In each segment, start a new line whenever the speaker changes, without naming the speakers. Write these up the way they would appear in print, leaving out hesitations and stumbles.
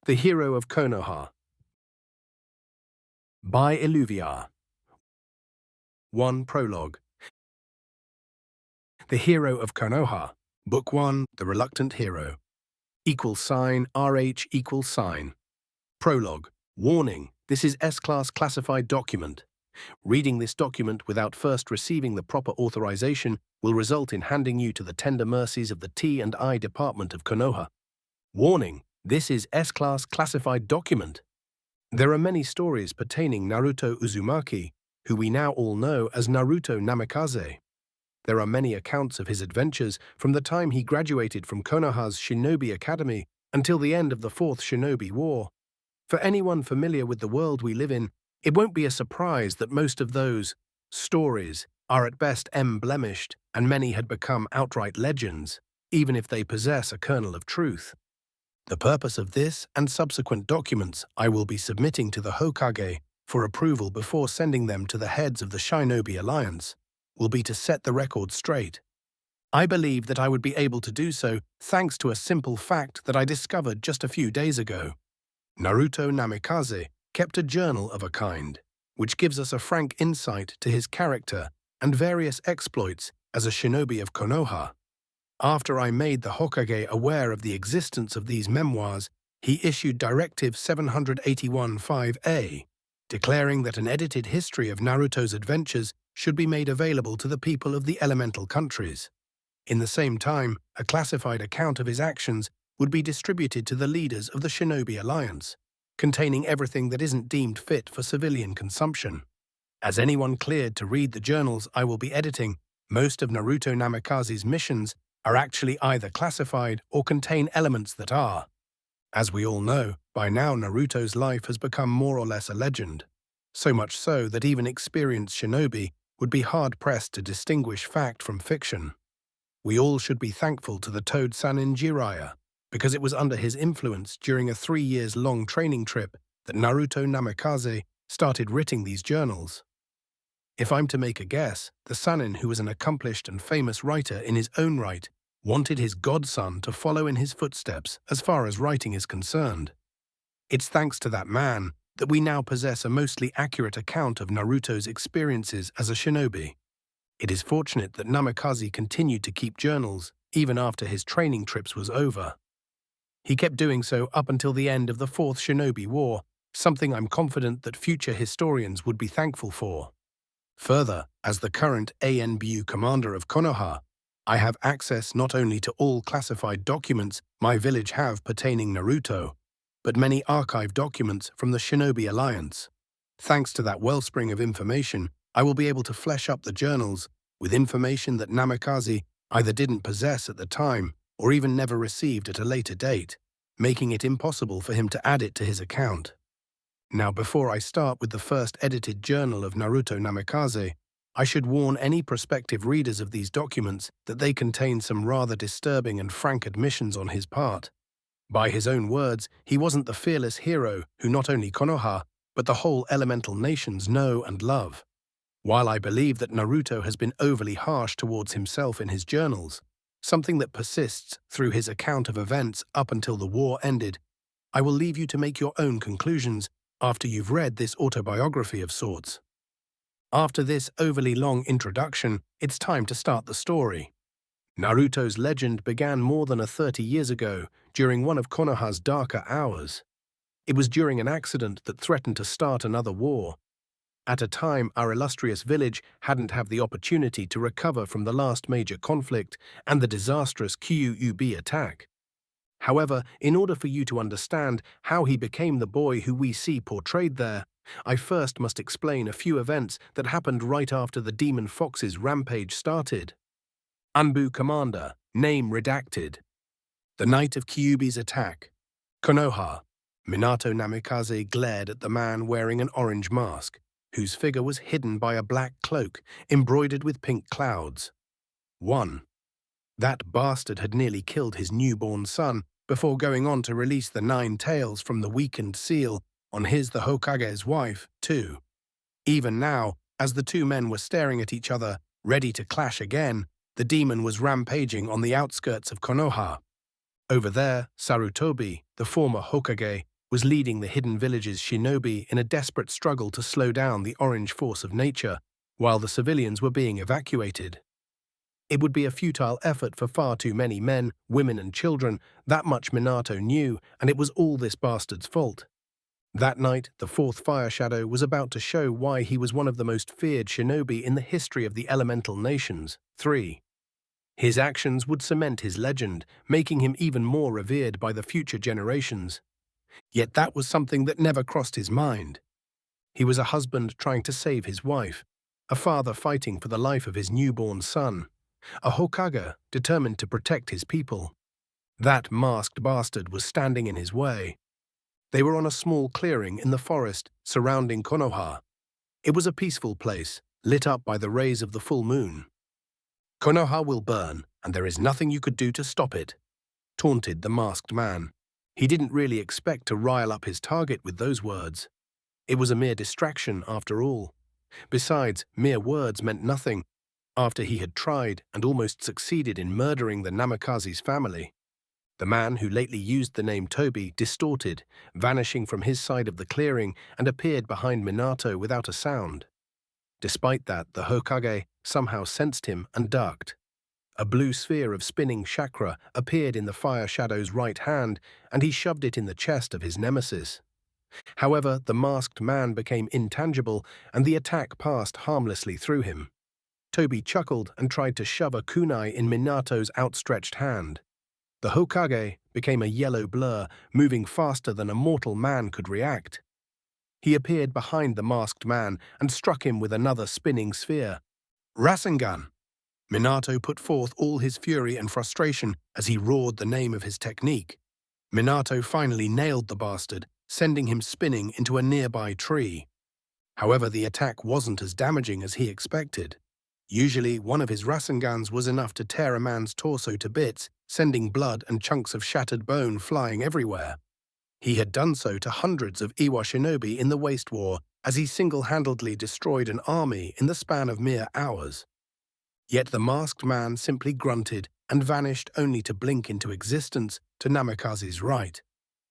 The Hero of Konoha by Illuviar. 1 Prologue. The Hero of Konoha, Book 1, The Reluctant Hero. =RH=. Prologue. Warning, this is S-Class classified document. Reading this document without first receiving the proper authorization will result in handing you to the tender mercies of the T&I Department of Konoha. Warning, this is S-Class classified document. There are many stories pertaining Naruto Uzumaki, who we now all know as Naruto Namikaze. There are many accounts of his adventures from the time he graduated from Konoha's Shinobi Academy until the end of the Fourth Shinobi War. For anyone familiar with the world we live in, it won't be a surprise that most of those stories are at best blemished, and many had become outright legends, even if they possess a kernel of truth. The purpose of this and subsequent documents I will be submitting to the Hokage for approval before sending them to the heads of the Shinobi Alliance will be to set the record straight. I believe that I would be able to do so thanks to a simple fact that I discovered just a few days ago. Naruto Namikaze kept a journal of a kind, which gives us a frank insight to his character and various exploits as a shinobi of Konoha. After I made the Hokage aware of the existence of these memoirs, he issued Directive 781-5A, declaring that an edited history of Naruto's adventures should be made available to the people of the elemental countries. In the same time, a classified account of his actions would be distributed to the leaders of the Shinobi Alliance, containing everything that isn't deemed fit for civilian consumption. As anyone cleared to read the journals I will be editing, most of Naruto Namikaze's missions are actually either classified or contain elements that are. As we all know, by now Naruto's life has become more or less a legend, so much so that even experienced shinobi would be hard-pressed to distinguish fact from fiction. We all should be thankful to the Toad Sannin Jiraiya, because it was under his influence during a 3-year-long training trip that Naruto Namikaze started writing these journals. If I'm to make a guess, the Sannin, who was an accomplished and famous writer in his own right, wanted his godson to follow in his footsteps as far as writing is concerned. It's thanks to that man that we now possess a mostly accurate account of Naruto's experiences as a shinobi. It is fortunate that Namikaze continued to keep journals even after his training trips was over. He kept doing so up until the end of the Fourth Shinobi War, something I'm confident that future historians would be thankful for. Further, as the current ANBU commander of Konoha, I have access not only to all classified documents my village have pertaining Naruto, but many archive documents from the Shinobi Alliance. Thanks to that wellspring of information, I will be able to flesh up the journals with information that Namikaze either didn't possess at the time or even never received at a later date, making it impossible for him to add it to his account. Now, before I start with the first edited journal of Naruto Namikaze, I should warn any prospective readers of these documents that they contain some rather disturbing and frank admissions on his part. By his own words, he wasn't the fearless hero who not only Konoha, but the whole elemental nations know and love. While I believe that Naruto has been overly harsh towards himself in his journals, something that persists through his account of events up until the war ended, I will leave you to make your own conclusions after you've read this autobiography of sorts. After this overly long introduction, it's time to start the story. Naruto's legend began more than 30 years ago, during one of Konoha's darker hours. It was during an accident that threatened to start another war. At a time, our illustrious village hadn't had the opportunity to recover from the last major conflict and the disastrous Kyuubi attack. However, in order for you to understand how he became the boy who we see portrayed there, I first must explain a few events that happened right after the Demon Fox's rampage started. Anbu Commander, name redacted. The night of Kyuubi's attack. Konoha. Minato Namikaze glared at the man wearing an orange mask, whose figure was hidden by a black cloak embroidered with pink clouds. 1. That bastard had nearly killed his newborn son before going on to release the 9 tails from the weakened seal on the Hokage's wife, 2. Even now, as the two men were staring at each other, ready to clash again, the demon was rampaging on the outskirts of Konoha. Over there, Sarutobi, the former Hokage, was leading the hidden village's shinobi in a desperate struggle to slow down the orange force of nature, while the civilians were being evacuated. It would be a futile effort for far too many men, women and children. That much Minato knew, and it was all this bastard's fault. That night, the fourth Fire Shadow was about to show why he was one of the most feared shinobi in the history of the elemental nations. 3. His actions would cement his legend, making him even more revered by the future generations. Yet that was something that never crossed his mind. He was a husband trying to save his wife, a father fighting for the life of his newborn son, a Hokage determined to protect his people. That masked bastard was standing in his way. They were on a small clearing in the forest surrounding Konoha. It was a peaceful place, lit up by the rays of the full moon. "Konoha will burn, and there is nothing you could do to stop it," taunted the masked man. He didn't really expect to rile up his target with those words. It was a mere distraction, after all. Besides, mere words meant nothing after he had tried and almost succeeded in murdering the Namikaze's family. The man who lately used the name Tobi distorted, vanishing from his side of the clearing, and appeared behind Minato without a sound. Despite that, the Hokage somehow sensed him and ducked. A blue sphere of spinning chakra appeared in the Fire Shadow's right hand, and he shoved it in the chest of his nemesis. However, the masked man became intangible, and the attack passed harmlessly through him. Tobi chuckled and tried to shove a kunai in Minato's outstretched hand. The Hokage became a yellow blur, moving faster than a mortal man could react. He appeared behind the masked man and struck him with another spinning sphere. Rasengan! Minato put forth all his fury and frustration as he roared the name of his technique. Minato finally nailed the bastard, sending him spinning into a nearby tree. However, the attack wasn't as damaging as he expected. Usually, one of his Rasengans was enough to tear a man's torso to bits, sending blood and chunks of shattered bone flying everywhere. He had done so to hundreds of Iwa shinobi in the Waste War, as he single-handedly destroyed an army in the span of mere hours. Yet the masked man simply grunted and vanished only to blink into existence to Namikaze's right.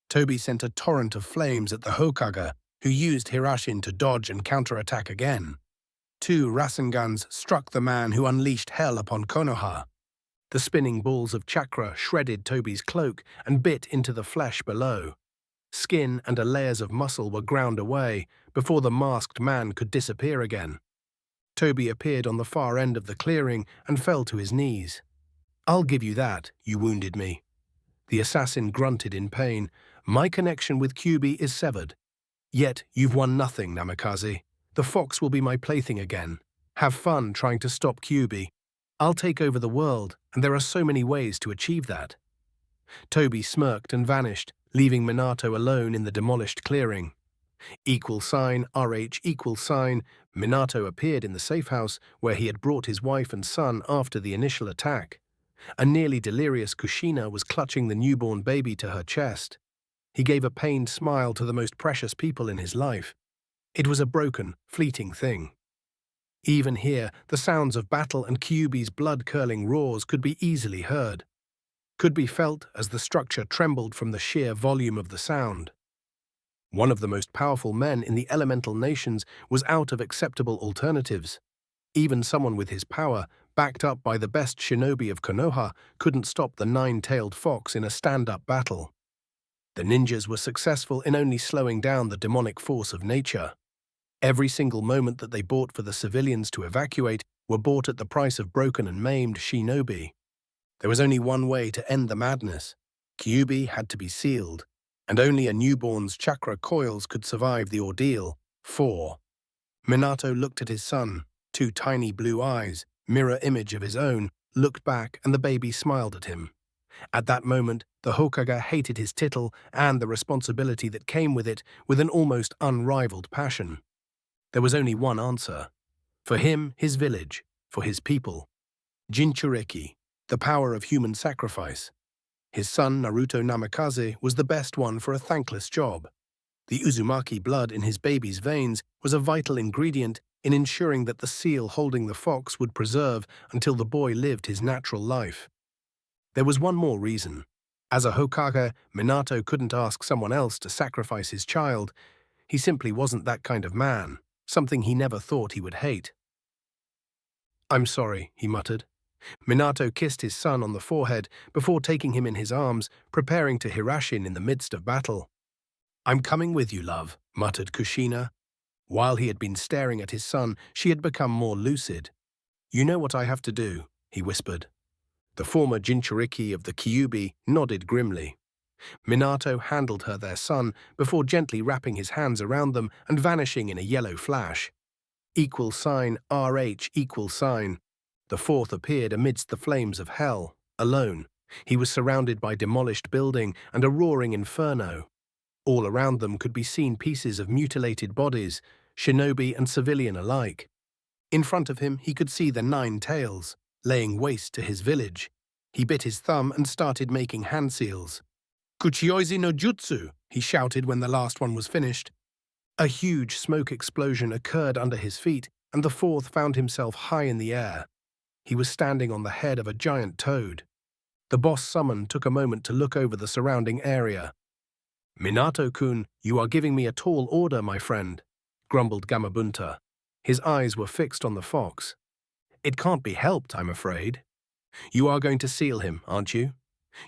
Tobi sent a torrent of flames at the Hokage, who used Hirashin to dodge and counterattack again. 2 Rasengans struck the man who unleashed hell upon Konoha. The spinning balls of chakra shredded Tobi's cloak and bit into the flesh below. Skin and layers of muscle were ground away before the masked man could disappear again. Tobi appeared on the far end of the clearing and fell to his knees. "I'll give you that, you wounded me." The assassin grunted in pain. "My connection with Kyuubi is severed. Yet you've won nothing, Namikaze. The fox will be my plaything again. Have fun trying to stop Kyuubi. I'll take over the world, and there are so many ways to achieve that." Tobi smirked and vanished, leaving Minato alone in the demolished clearing. =RH=. Minato appeared in the safe house where he had brought his wife and son after the initial attack. A nearly delirious Kushina was clutching the newborn baby to her chest. He gave a pained smile to the most precious people in his life. It was a broken, fleeting thing. Even here, the sounds of battle and Kyuubi's blood-curdling roars could be easily heard. Could be felt as the structure trembled from the sheer volume of the sound. One of the most powerful men in the elemental nations was out of acceptable alternatives. Even someone with his power, backed up by the best shinobi of Konoha, couldn't stop the 9-tailed fox in a stand-up battle. The ninjas were successful in only slowing down the demonic force of nature. Every single moment that they bought for the civilians to evacuate were bought at the price of broken and maimed shinobi. There was only one way to end the madness. Kyuubi had to be sealed, and only a newborn's chakra coils could survive the ordeal. 4. Minato looked at his son. 2 tiny blue eyes, mirror image of his own, looked back, and the baby smiled at him. At that moment, the Hokage hated his title and the responsibility that came with it with an almost unrivaled passion. There was only one answer. For him, his village. For his people. Jinchuriki, the power of human sacrifice. His son, Naruto Namikaze, was the best one for a thankless job. The Uzumaki blood in his baby's veins was a vital ingredient in ensuring that the seal holding the fox would preserve until the boy lived his natural life. There was one more reason. As a Hokage, Minato couldn't ask someone else to sacrifice his child. He simply wasn't that kind of man, something he never thought he would hate. "I'm sorry," he muttered. Minato kissed his son on the forehead before taking him in his arms, preparing to Hirashin in the midst of battle. "I'm coming with you, love," muttered Kushina. While he had been staring at his son, she had become more lucid. "You know what I have to do," he whispered. The former Jinchuriki of the Kyuubi nodded grimly. Minato handed her their son before gently wrapping his hands around them and vanishing in a yellow flash. RH. The fourth appeared amidst the flames of hell, alone. He was surrounded by demolished building and a roaring inferno. All around them could be seen pieces of mutilated bodies, shinobi and civilian alike. In front of him he could see the 9 tails, laying waste to his village. He bit his thumb and started making hand seals. "Kuchioizi no jutsu," he shouted when the last one was finished. A huge smoke explosion occurred under his feet, and the fourth found himself high in the air. He was standing on the head of a giant toad. The boss summoned took a moment to look over the surrounding area. "Minato-kun, you are giving me a tall order, my friend," grumbled Gamabunta. His eyes were fixed on the fox. "It can't be helped, I'm afraid." "You are going to seal him, aren't you?"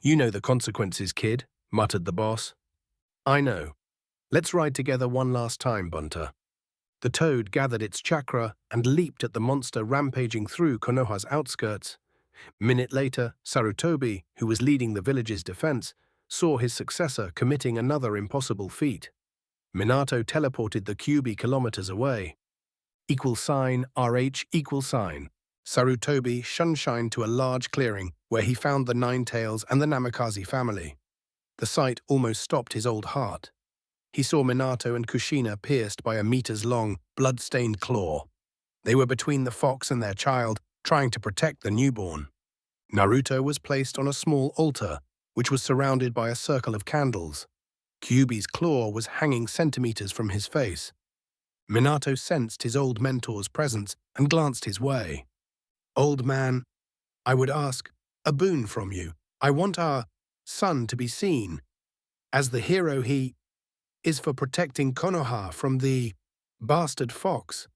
"You know the consequences, kid," muttered the boss. "I know. Let's ride together one last time, Bunta." The toad gathered its chakra and leaped at the monster rampaging through Konoha's outskirts. Minute later, Sarutobi, who was leading the village's defense, saw his successor committing another impossible feat. Minato teleported the Kyuubi kilometers away. RH. Sarutobi shunshined to a large clearing where he found the 9 tails and the Namikaze family. The sight almost stopped his old heart. He saw Minato and Kushina pierced by a meters-long, blood-stained claw. They were between the fox and their child, trying to protect the newborn. Naruto was placed on a small altar, which was surrounded by a circle of candles. Kyuubi's claw was hanging centimeters from his face. Minato sensed his old mentor's presence and glanced his way. "Old man, I would ask a boon from you. I want our son to be seen. As the hero he is for protecting Konoha from the bastard fox."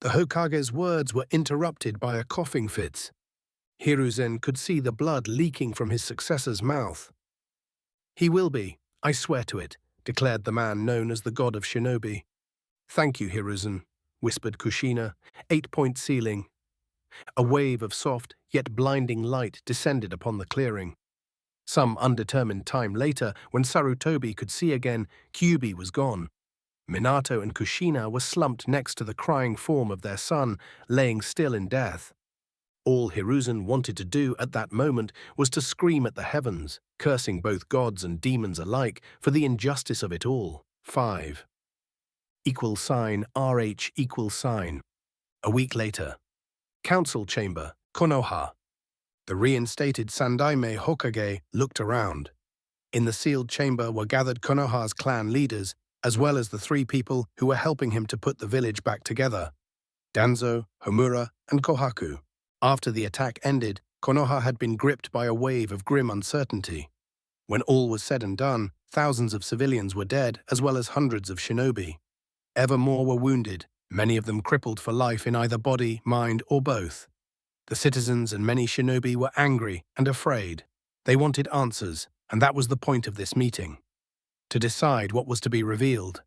The Hokage's words were interrupted by a coughing fit. Hiruzen could see the blood leaking from his successor's mouth. "He will be, I swear to it," declared the man known as the god of shinobi. "Thank you, Hiruzen," whispered Kushina. 8-point ceiling. A wave of soft, yet blinding light descended upon the clearing. Some undetermined time later, when Sarutobi could see again, Kyuubi was gone. Minato and Kushina were slumped next to the crying form of their son, laying still in death. All Hiruzen wanted to do at that moment was to scream at the heavens, cursing both gods and demons alike for the injustice of it all. 5. RH. A week later. Council Chamber, Konoha. The reinstated Sandaime Hokage looked around. In the sealed chamber were gathered Konoha's clan leaders, as well as the 3 people who were helping him to put the village back together: Danzo, Homura, and Kohaku. After the attack ended, Konoha had been gripped by a wave of grim uncertainty. When all was said and done, thousands of civilians were dead, as well as hundreds of shinobi. Ever more were wounded, many of them crippled for life in either body, mind, or both. The citizens and many shinobi were angry and afraid. They wanted answers, and that was the point of this meeting: to decide what was to be revealed.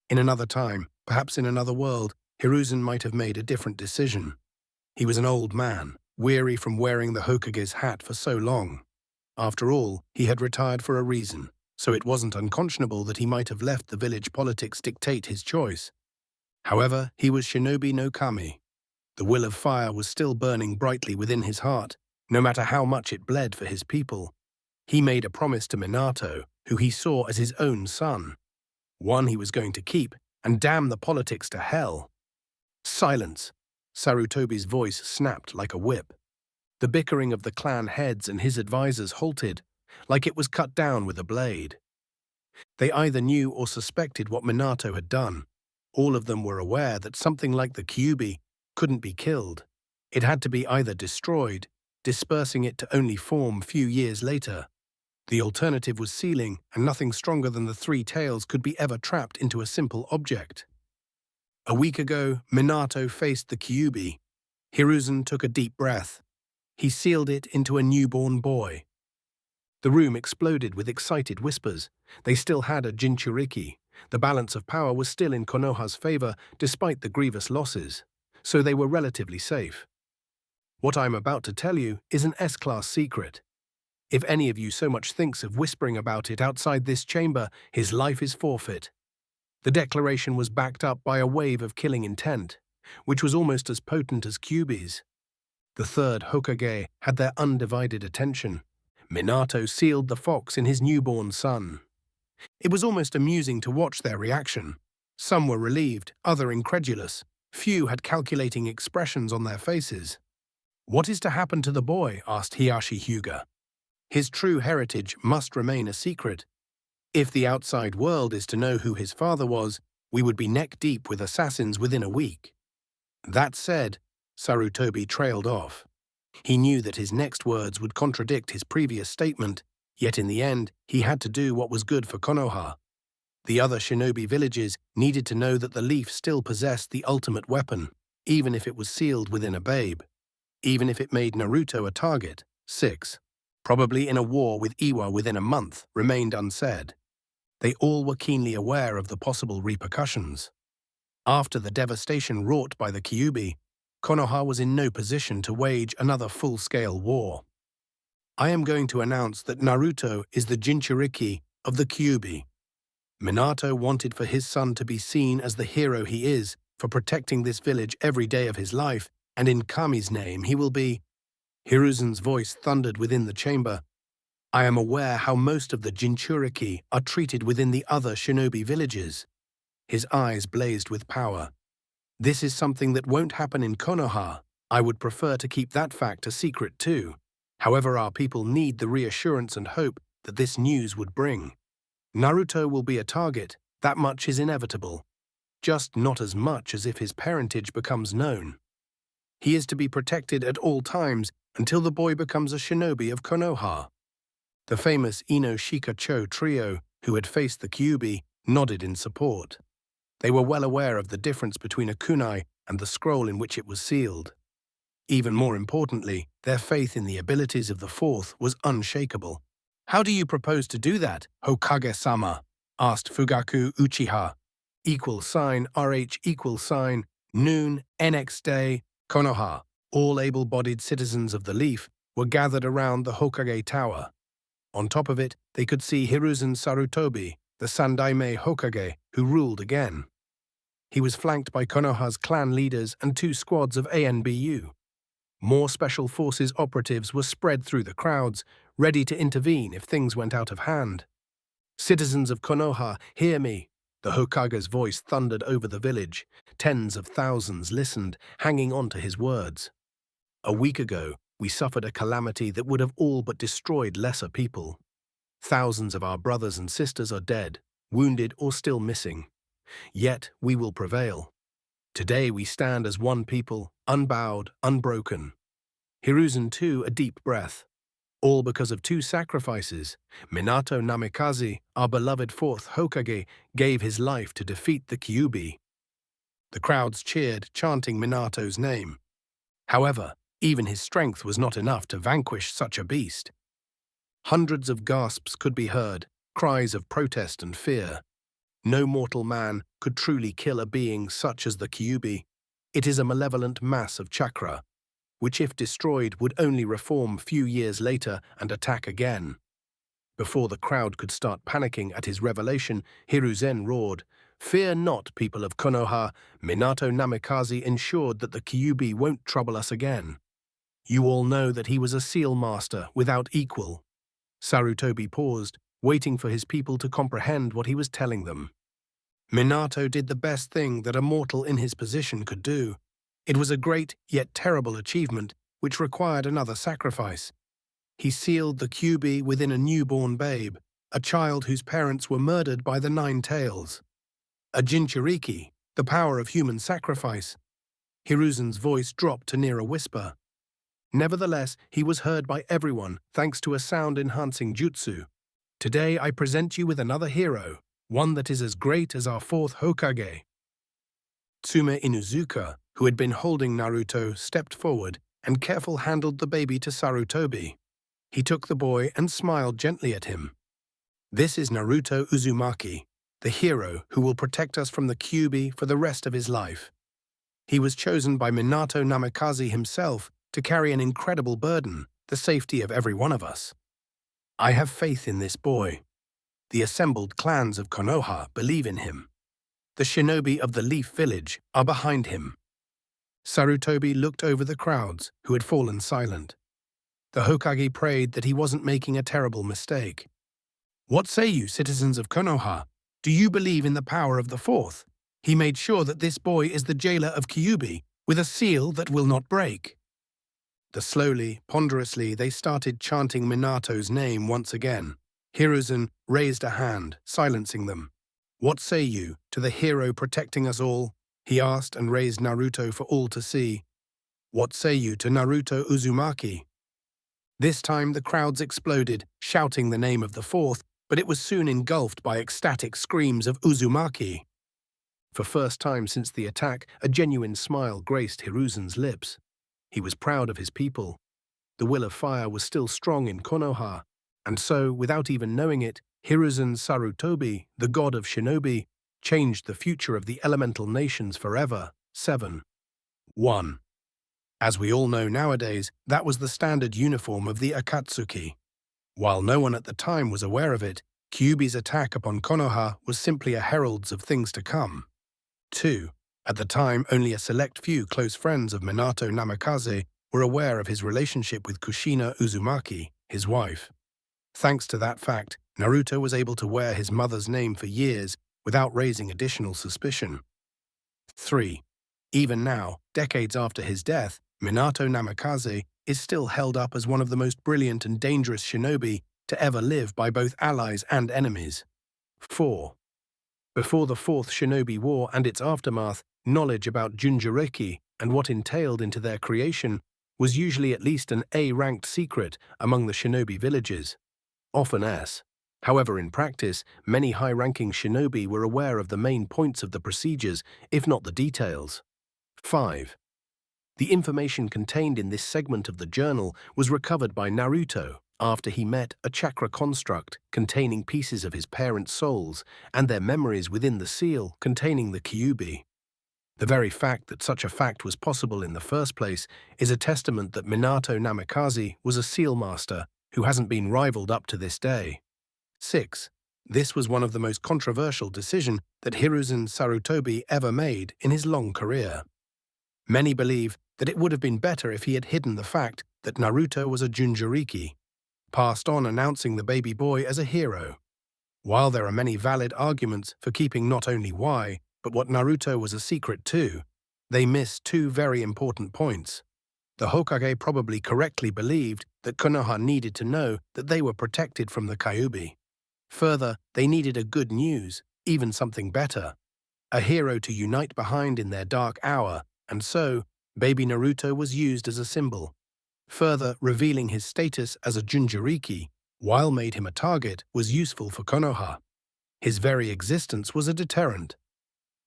In another time, perhaps in another world, Hiruzen might have made a different decision. He was an old man, weary from wearing the Hokage's hat for so long. After all, he had retired for a reason, so it wasn't unconscionable that he might have left the village politics dictate his choice. However, he was shinobi no kami. The will of fire was still burning brightly within his heart, no matter how much it bled for his people. He made a promise to Minato, who he saw as his own son. One he was going to keep, and damn the politics to hell. "Silence!" Sarutobi's voice snapped like a whip. The bickering of the clan heads and his advisors halted, like it was cut down with a blade. They either knew or suspected what Minato had done. All of them were aware that something like the Kyuubi couldn't be killed. It had to be either destroyed, dispersing it to only form few years later. The alternative was sealing, and nothing stronger than the three tails could be ever trapped into a simple object. A week ago, Minato faced the Kyuubi. Hiruzen took a deep breath. He sealed it into a newborn boy. The room exploded with excited whispers. They still had a Jinchuriki. The balance of power was still in Konoha's favor despite the grievous losses, so they were relatively safe. What I'm about to tell you is an S-class secret. If any of you so much thinks of whispering about it outside this chamber, his life is forfeit. The declaration was backed up by a wave of killing intent, which was almost as potent as Kyuubi's. The third Hokage had their undivided attention. Minato sealed the fox in his newborn son. It was almost amusing to watch their reaction. Some were relieved, others incredulous. Few had calculating expressions on their faces. "What is to happen to the boy?" asked Hiyashi Hyuga. "His true heritage must remain a secret. If the outside world is to know who his father was, we would be neck-deep with assassins within a week." That said, Sarutobi trailed off. He knew that his next words would contradict his previous statement, yet in the end, he had to do what was good for Konoha. The other shinobi villages needed to know that the leaf still possessed the ultimate weapon, even if it was sealed within a babe. Even if it made Naruto a target. 6. Probably in a war with Iwa within a month, remained unsaid. They all were keenly aware of the possible repercussions. After the devastation wrought by the Kyuubi, Konoha was in no position to wage another full-scale war. "I am going to announce that Naruto is the Jinchuriki of the Kyuubi." Minato wanted for his son to be seen as the hero he is for protecting this village every day of his life, and in Kami's name he will be. Hiruzen's voice thundered within the chamber. "I am aware how most of the Jinchuriki are treated within the other shinobi villages." His eyes blazed with power. "This is something that won't happen in Konoha. I would prefer to keep that fact a secret too. However, our people need the reassurance and hope that this news would bring. Naruto will be a target, that much is inevitable. Just not as much as if his parentage becomes known. He is to be protected at all times until the boy becomes a shinobi of Konoha." The famous Ino Shikacho trio, who had faced the Kyuubi, nodded in support. They were well aware of the difference between a kunai and the scroll in which it was sealed. Even more importantly, their faith in the abilities of the fourth was unshakable. "How do you propose to do that, Hokage-sama?" asked Fugaku Uchiha. =RH=, noon, NX day, Konoha. All able-bodied citizens of the Leaf were gathered around the Hokage Tower. On top of it, they could see Hiruzen Sarutobi, the Sandaime Hokage, who ruled again. He was flanked by Konoha's clan leaders and 2 squads of ANBU. More special forces operatives were spread through the crowds, ready to intervene if things went out of hand. "Citizens of Konoha, hear me!" The Hokage's voice thundered over the village. Tens of thousands listened, hanging on to his words. "A week ago, we suffered a calamity that would have all but destroyed lesser people. Thousands of our brothers and sisters are dead, wounded or still missing. Yet we will prevail. Today we stand as one people, unbowed, unbroken." Hiruzen too a deep breath. All because of 2 sacrifices. Minato Namikaze, our beloved 4th Hokage, gave his life to defeat the Kyuubi. The crowds cheered, chanting Minato's name. However, even his strength was not enough to vanquish such a beast. Hundreds of gasps could be heard, cries of protest and fear. No mortal man could truly kill a being such as the Kyuubi. It is a malevolent mass of chakra, which if destroyed would only reform few years later and attack again. Before the crowd could start panicking at his revelation, Hiruzen roared, "Fear not, people of Konoha. Minato Namikaze ensured that the Kyuubi won't trouble us again. You all know that he was a seal master without equal." Sarutobi paused, waiting for his people to comprehend what he was telling them. Minato did the best thing that a mortal in his position could do. It was a great yet terrible achievement, which required another sacrifice. He sealed the Kyuubi within a newborn babe, a child whose parents were murdered by the 9 tails. A Jinchuriki, the power of human sacrifice. Hiruzen's voice dropped to near a whisper. Nevertheless, he was heard by everyone thanks to a sound-enhancing jutsu. Today I present you with another hero, one that is as great as our fourth Hokage. Tsume Inuzuka, who had been holding Naruto, stepped forward and carefully handed the baby to Sarutobi. He took the boy and smiled gently at him. This is Naruto Uzumaki, the hero who will protect us from the Kyuubi for the rest of his life. He was chosen by Minato Namikaze himself to carry an incredible burden, the safety of every one of us. I have faith in this boy. The assembled clans of Konoha believe in him. The shinobi of the Leaf Village are behind him. Sarutobi looked over the crowds, who had fallen silent. The Hokage prayed that he wasn't making a terrible mistake. What say you, citizens of Konoha? Do you believe in the power of the fourth? He made sure that this boy is the jailer of Kyuubi, with a seal that will not break. Slowly, ponderously, they started chanting Minato's name once again. Hiruzen raised a hand, silencing them. What say you to the hero protecting us all? He asked and raised Naruto for all to see. What say you to Naruto Uzumaki? This time the crowds exploded, shouting the name of the fourth, but it was soon engulfed by ecstatic screams of Uzumaki. For first time since the attack, a genuine smile graced Hiruzen's lips. He was proud of his people. The will of fire was still strong in Konoha, and so, without even knowing it, Hiruzen Sarutobi, the god of shinobi, changed the future of the elemental nations forever. 7.1. As we all know nowadays, that was the standard uniform of the Akatsuki. While no one at the time was aware of it, Kyuubi's attack upon Konoha was simply a herald of things to come. 2. At the time, only a select few close friends of Minato Namikaze were aware of his relationship with Kushina Uzumaki, his wife. Thanks to that fact, Naruto was able to wear his mother's name for years without raising additional suspicion. 3. Even now, decades after his death, Minato Namikaze is still held up as one of the most brilliant and dangerous shinobi to ever live by both allies and enemies. 4. Before the Fourth Shinobi War and its aftermath, knowledge about Jinchuriki and what entailed into their creation was usually at least an A-ranked secret among the shinobi villages. Often S. However, in practice, many high-ranking shinobi were aware of the main points of the procedures, if not the details. 5. The information contained in this segment of the journal was recovered by Naruto after he met a chakra construct containing pieces of his parents' souls and their memories within the seal containing the Kyuubi. The very fact that such a fact was possible in the first place is a testament that Minato Namikaze was a seal master who hasn't been rivaled up to this day. 6. This was one of the most controversial decisions that Hiruzen Sarutobi ever made in his long career. Many believe that it would have been better if he had hidden the fact that Naruto was a Jinchuriki, passed on announcing the baby boy as a hero. While there are many valid arguments for keeping not only why, but what Naruto was a secret too, they miss two very important points. The Hokage probably correctly believed that Konoha needed to know that they were protected from the Kyuubi. Further, they needed a good news, even something better. A hero to unite behind in their dark hour, and so, baby Naruto was used as a symbol. Further, revealing his status as a Jinchuriki, while made him a target, was useful for Konoha. His very existence was a deterrent.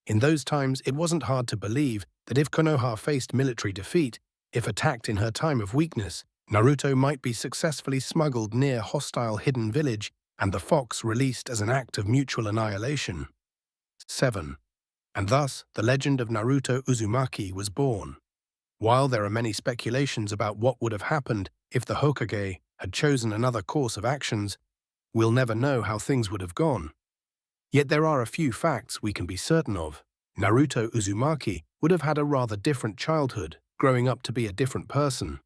In those times, it wasn't hard to believe that if Konoha faced military defeat, if attacked in her time of weakness, Naruto might be successfully smuggled near hostile hidden village and the fox released as an act of mutual annihilation. 7. And thus, the legend of Naruto Uzumaki was born. While there are many speculations about what would have happened if the Hokage had chosen another course of actions, we'll never know how things would have gone. Yet there are a few facts we can be certain of. Naruto Uzumaki would have had a rather different childhood, growing up to be a different person.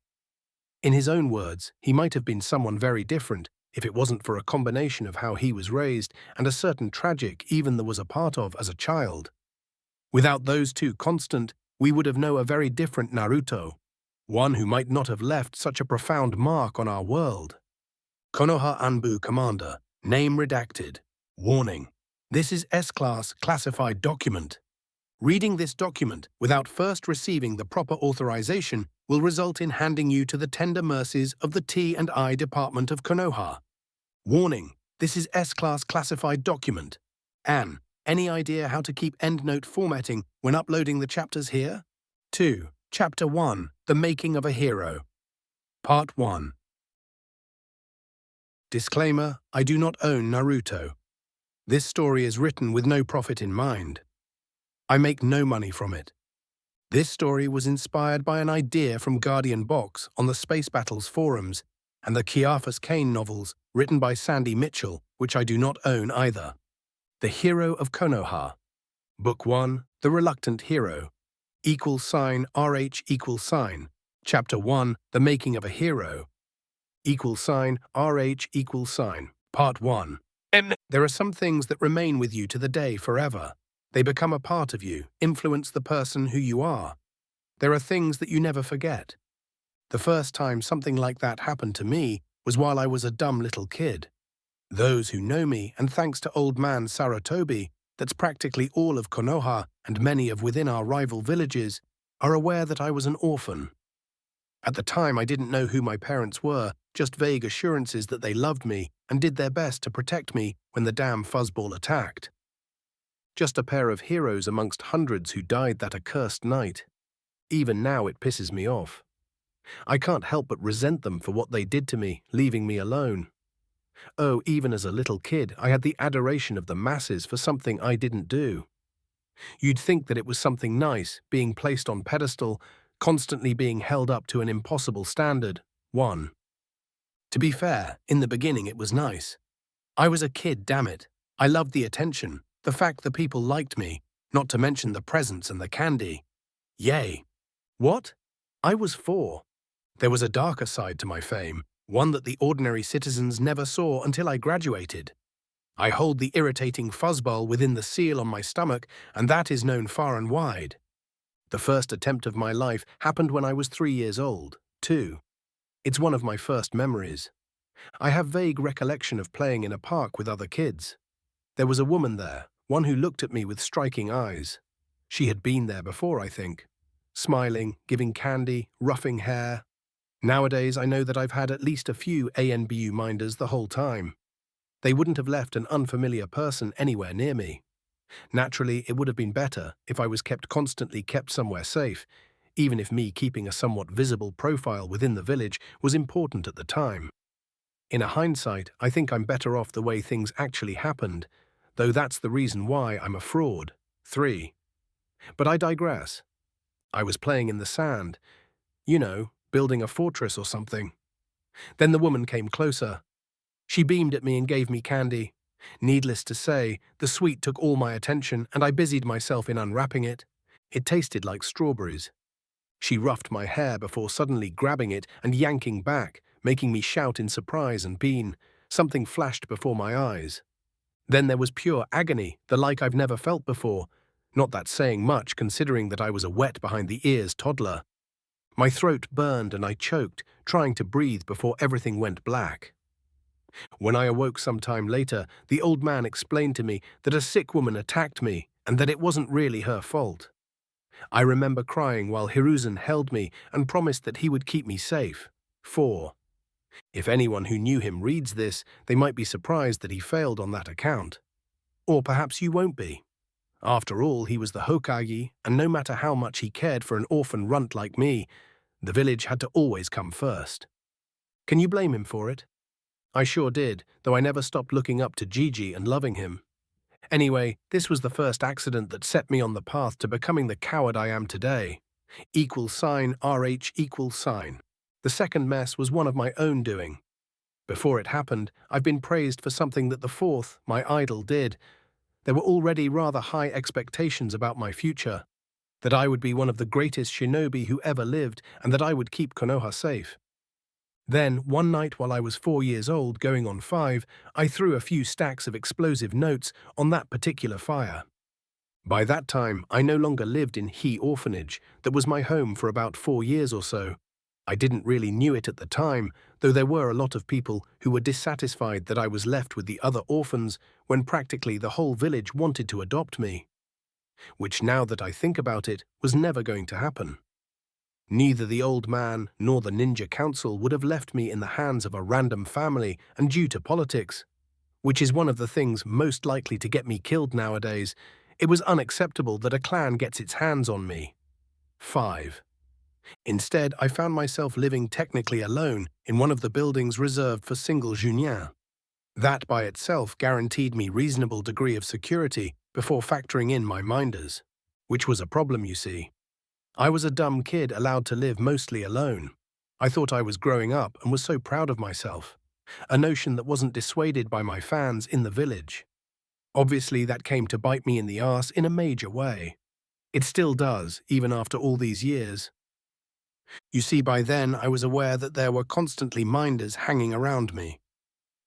In his own words, he might have been someone very different if it wasn't for a combination of how he was raised and a certain tragic even there was a part of as a child. Without those two constant, we would have known a very different Naruto, one who might not have left such a profound mark on our world. Konoha Anbu Commander, name redacted. Warning: this is S-Class classified document. Reading this document without first receiving the proper authorization will result in handing you to the tender mercies of the T&I Department of Konoha. Warning: This is S-class classified document. Anne, any idea how to keep EndNote formatting when uploading the chapters here? 2. Chapter 1. The Making of a Hero. Part 1. Disclaimer: I do not own Naruto. This story is written with no profit in mind. I make no money from it. This story was inspired by an idea from Guardian Box on the Space Battles forums and the Caiphas Cain novels written by Sandy Mitchell, which I do not own either. The Hero of Konoha. Book 1, The Reluctant Hero. =RH=. Chapter 1, The Making of a Hero. =RH=. Part 1. There are some things that remain with you to the day forever. They become a part of you, influence the person who you are. There are things that you never forget. The first time something like that happened to me was while I was a dumb little kid. Those who know me, and thanks to old man Sarutobi, that's practically all of Konoha and many of within our rival villages, are aware that I was an orphan. At the time I didn't know who my parents were, just vague assurances that they loved me and did their best to protect me when the damn fuzzball attacked. Just a pair of heroes amongst hundreds who died that accursed night. Even now it pisses me off. I can't help but resent them for what they did to me, leaving me alone. Oh, even as a little kid, I had the adoration of the masses for something I didn't do. You'd think that it was something nice, being placed on pedestal, constantly being held up to an impossible standard. 1. To be fair, in the beginning it was nice. I was a kid, damn it. I loved the attention, the fact that people liked me, not to mention the presents and the candy. Yay. What? I was 4. There was a darker side to my fame, one that the ordinary citizens never saw until I graduated. I hold the irritating fuzzball within the seal on my stomach, and that is known far and wide. The first attempt of my life happened when I was 3 years old, 2. It's one of my first memories. I have vague recollection of playing in a park with other kids. There was a woman there, one who looked at me with striking eyes. She had been there before, I think. Smiling, giving candy, roughing hair. Nowadays, I know that I've had at least a few ANBU minders the whole time. They wouldn't have left an unfamiliar person anywhere near me. Naturally, it would have been better if I was constantly kept somewhere safe, even if me keeping a somewhat visible profile within the village was important at the time. In a hindsight, I think I'm better off the way things actually happened, though that's the reason why I'm a fraud. 3. But I digress. I was playing in the sand. You know, building a fortress or something. Then the woman came closer. She beamed at me and gave me candy. Needless to say, the sweet took all my attention and I busied myself in unwrapping it. It tasted like strawberries. She roughed my hair before suddenly grabbing it and yanking back, making me shout in surprise and pain. Something flashed before my eyes. Then there was pure agony, the like I've never felt before. Not that saying much, considering that I was a wet behind the ears toddler. My throat burned and I choked, trying to breathe before everything went black. When I awoke some time later, the old man explained to me that a sick woman attacked me and that it wasn't really her fault. I remember crying while Hiruzen held me and promised that he would keep me safe. 4. If anyone who knew him reads this, they might be surprised that he failed on that account. Or perhaps you won't be. After all, he was the Hokage, and no matter how much he cared for an orphan runt like me, the village had to always come first. Can you blame him for it? I sure did, though I never stopped looking up to Gigi and loving him. Anyway, this was the first accident that set me on the path to becoming the coward I am today. =RH=. The second mess was one of my own doing. Before it happened, I've been praised for something that the fourth, my idol, did. There were already rather high expectations about my future, that I would be one of the greatest shinobi who ever lived and that I would keep Konoha safe. Then, one night while I was 4 years old, going on 5, I threw a few stacks of explosive notes on that particular fire. By that time, I no longer lived in He Orphanage, that was my home for about 4 years or so. I didn't really knew it at the time, though there were a lot of people who were dissatisfied that I was left with the other orphans when practically the whole village wanted to adopt me. Which, now that I think about it, was never going to happen. Neither the old man nor the ninja council would have left me in the hands of a random family and due to politics. which is one of the things most likely to get me killed nowadays. It was unacceptable that a clan gets its hands on me. 5. Instead, I found myself living technically alone in one of the buildings reserved for single Junien. That by itself guaranteed me reasonable degree of security before factoring in my minders, which was a problem, you see. I was a dumb kid allowed to live mostly alone. I thought I was growing up and was so proud of myself, a notion that wasn't dissuaded by my fans in the village. Obviously, that came to bite me in the arse in a major way. It still does, even after all these years. You see, by then I was aware that there were constantly minders hanging around me.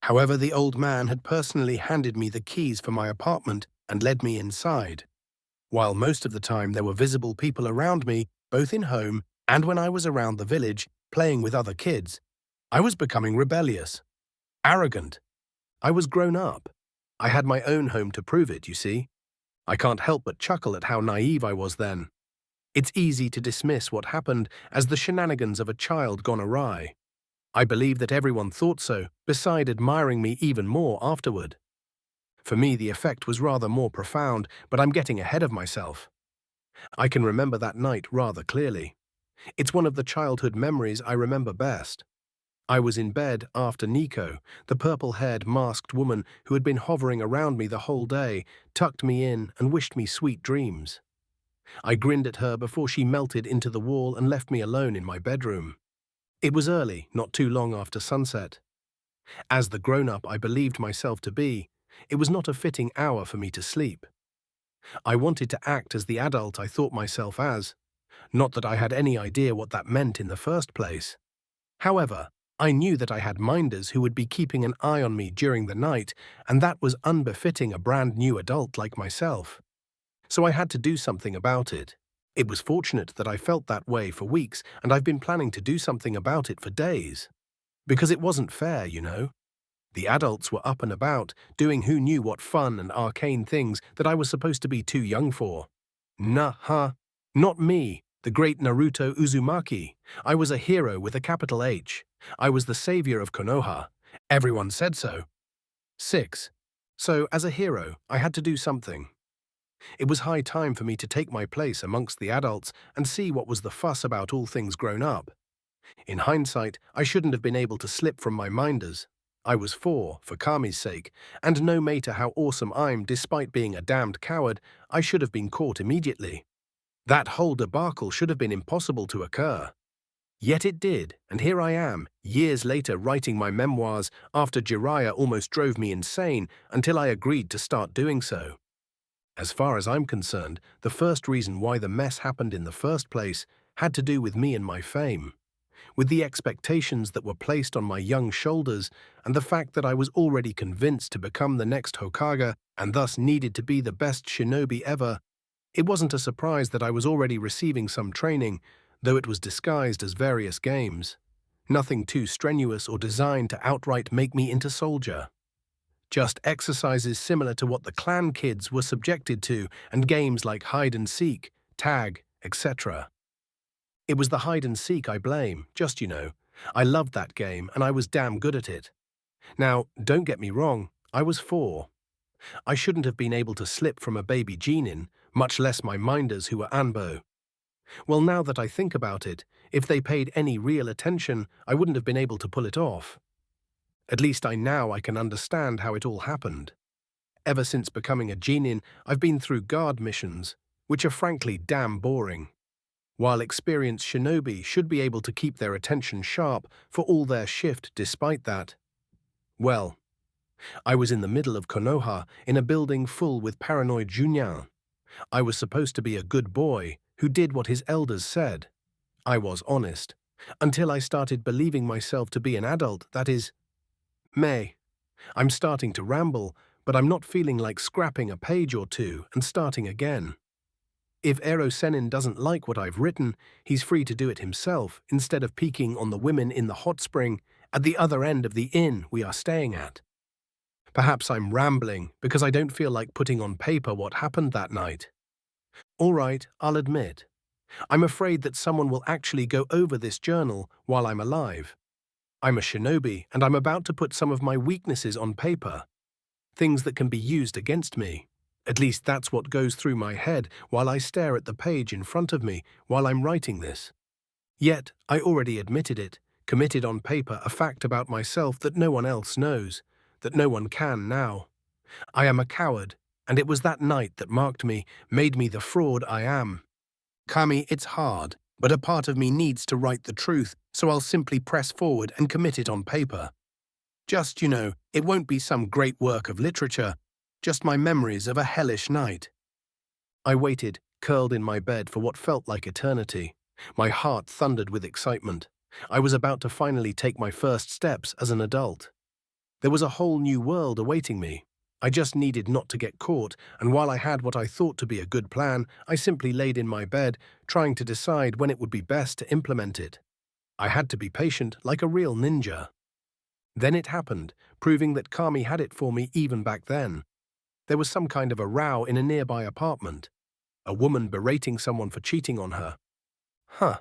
However, the old man had personally handed me the keys for my apartment and led me inside. While most of the time there were visible people around me, both in home and when I was around the village, playing with other kids, I was becoming rebellious, arrogant. I was grown up. I had my own home to prove it, you see. I can't help but chuckle at how naive I was then. It's easy to dismiss what happened as the shenanigans of a child gone awry. I believe that everyone thought so, beside admiring me even more afterward. For me, the effect was rather more profound, but I'm getting ahead of myself. I can remember that night rather clearly. It's one of the childhood memories I remember best. I was in bed after Nico, the purple-haired masked woman who had been hovering around me the whole day, tucked me in and wished me sweet dreams. I grinned at her before she melted into the wall and left me alone in my bedroom. It was early, not too long after sunset. As the grown-up I believed myself to be, it was not a fitting hour for me to sleep. I wanted to act as the adult I thought myself as, not that I had any idea what that meant in the first place. However, I knew that I had minders who would be keeping an eye on me during the night, and that was unbefitting a brand new adult like myself. So I had to do something about it. It was fortunate that I felt that way for weeks, and I've been planning to do something about it for days. Because it wasn't fair, you know. The adults were up and about, doing who knew what fun and arcane things that I was supposed to be too young for. Nah, not me, the great Naruto Uzumaki. I was a hero with a capital H. I was the savior of Konoha. Everyone said so. 6. So, as a hero, I had to do something. It was high time for me to take my place amongst the adults and see what was the fuss about all things grown up. In hindsight, I shouldn't have been able to slip from my minders. I was 4, for Kami's sake, and no matter how awesome I'm, despite being a damned coward, I should have been caught immediately. That whole debacle should have been impossible to occur. Yet it did, and here I am, years later writing my memoirs after Jiraiya almost drove me insane until I agreed to start doing so. As far as I'm concerned, the first reason why the mess happened in the first place had to do with me and my fame, with the expectations that were placed on my young shoulders and the fact that I was already convinced to become the next Hokage and thus needed to be the best shinobi ever. It wasn't a surprise that I was already receiving some training, though it was disguised as various games. Nothing too strenuous or designed to outright make me into soldier. Just exercises similar to what the clan kids were subjected to and games like hide and seek, tag, etc. It was the hide and seek I blame, just you know. I loved that game and I was damn good at it. Now, don't get me wrong, I was 4. I shouldn't have been able to slip from a baby genin, much less my minders who were Anbo. Well, now that I think about it, if they paid any real attention, I wouldn't have been able to pull it off. At least I can understand how it all happened. Ever since becoming a genin, I've been through guard missions, which are frankly damn boring. While experienced shinobi should be able to keep their attention sharp for all their shift despite that. Well, I was in the middle of Konoha in a building full with paranoid Junyang. I was supposed to be a good boy who did what his elders said. I was honest, until I started believing myself to be an adult, that is, I'm starting to ramble, but I'm not feeling like scrapping a page or two and starting again. If Ero Sennin doesn't like what I've written, he's free to do it himself instead of peeking on the women in the hot spring at the other end of the inn we are staying at. Perhaps I'm rambling because I don't feel like putting on paper what happened that night. All right, I'll admit. I'm afraid that someone will actually go over this journal while I'm alive. I'm a shinobi and I'm about to put some of my weaknesses on paper. things that can be used against me. At least that's what goes through my head while I stare at the page in front of me while I'm writing this. Yet, I already admitted it, committed on paper a fact about myself that no one else knows, that no one can now. I am a coward, and it was that night that marked me, made me the fraud I am. Kami, it's hard, but a part of me needs to write the truth, so I'll simply press forward and commit it on paper. Just, it won't be some great work of literature, just my memories of a hellish night. I waited, curled in my bed for what felt like eternity. My heart thundered with excitement. I was about to finally take my first steps as an adult. There was a whole new world awaiting me. I just needed not to get caught, and while I had what I thought to be a good plan, I simply laid in my bed, trying to decide when it would be best to implement it. I had to be patient, like a real ninja. Then it happened, proving that Kami had it for me even back then. There was some kind of a row in a nearby apartment. A woman berating someone for cheating on her. Huh.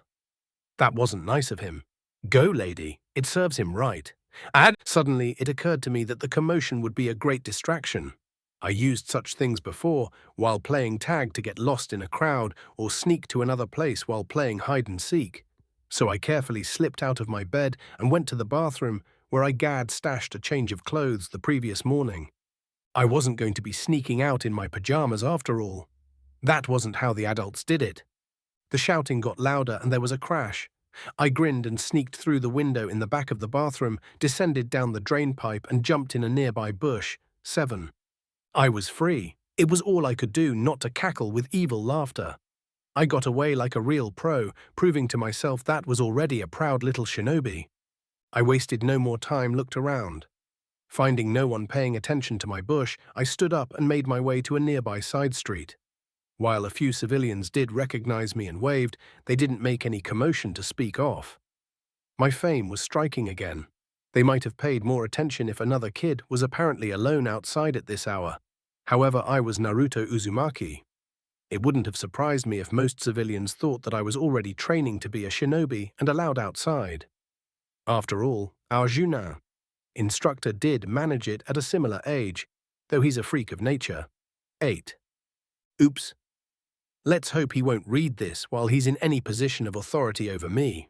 That wasn't nice of him. Go, lady. It serves him right. And suddenly it occurred to me that the commotion would be a great distraction. I used such things before, while playing tag to get lost in a crowd or sneak to another place while playing hide and seek. So I carefully slipped out of my bed and went to the bathroom, where I stashed a change of clothes the previous morning. I wasn't going to be sneaking out in my pajamas after all. That wasn't how the adults did it. The shouting got louder and there was a crash. I grinned and sneaked through the window in the back of the bathroom, descended down the drain pipe and jumped in a nearby bush. 7. I was free. It was all I could do not to cackle with evil laughter. I got away like a real pro, proving to myself that was already a proud little shinobi. I wasted no more time, looked around. Finding no one paying attention to my bush, I stood up and made my way to a nearby side street. While a few civilians did recognize me and waved, they didn't make any commotion to speak off. My fame was striking again. They might have paid more attention if another kid was apparently alone outside at this hour. However, I was Naruto Uzumaki. It wouldn't have surprised me if most civilians thought that I was already training to be a shinobi and allowed outside. After all, our Junin instructor did manage it at a similar age, though he's a freak of nature. 8. Oops. Let's hope he won't read this while he's in any position of authority over me.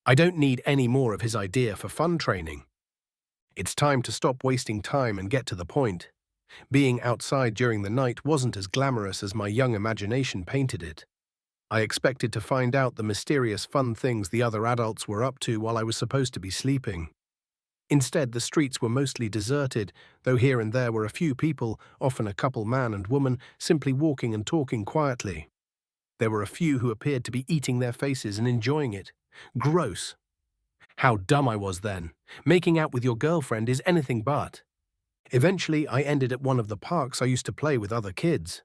I don't need any more of his idea for fun training. It's time to stop wasting time and get to the point. Being outside during the night wasn't as glamorous as my young imagination painted it. I expected to find out the mysterious fun things the other adults were up to while I was supposed to be sleeping. Instead, the streets were mostly deserted, though here and there were a few people, often a couple, man and woman, simply walking and talking quietly. There were a few who appeared to be eating their faces and enjoying it. Gross. How dumb I was then. Making out with your girlfriend is anything but. Eventually, I ended at one of the parks I used to play with other kids.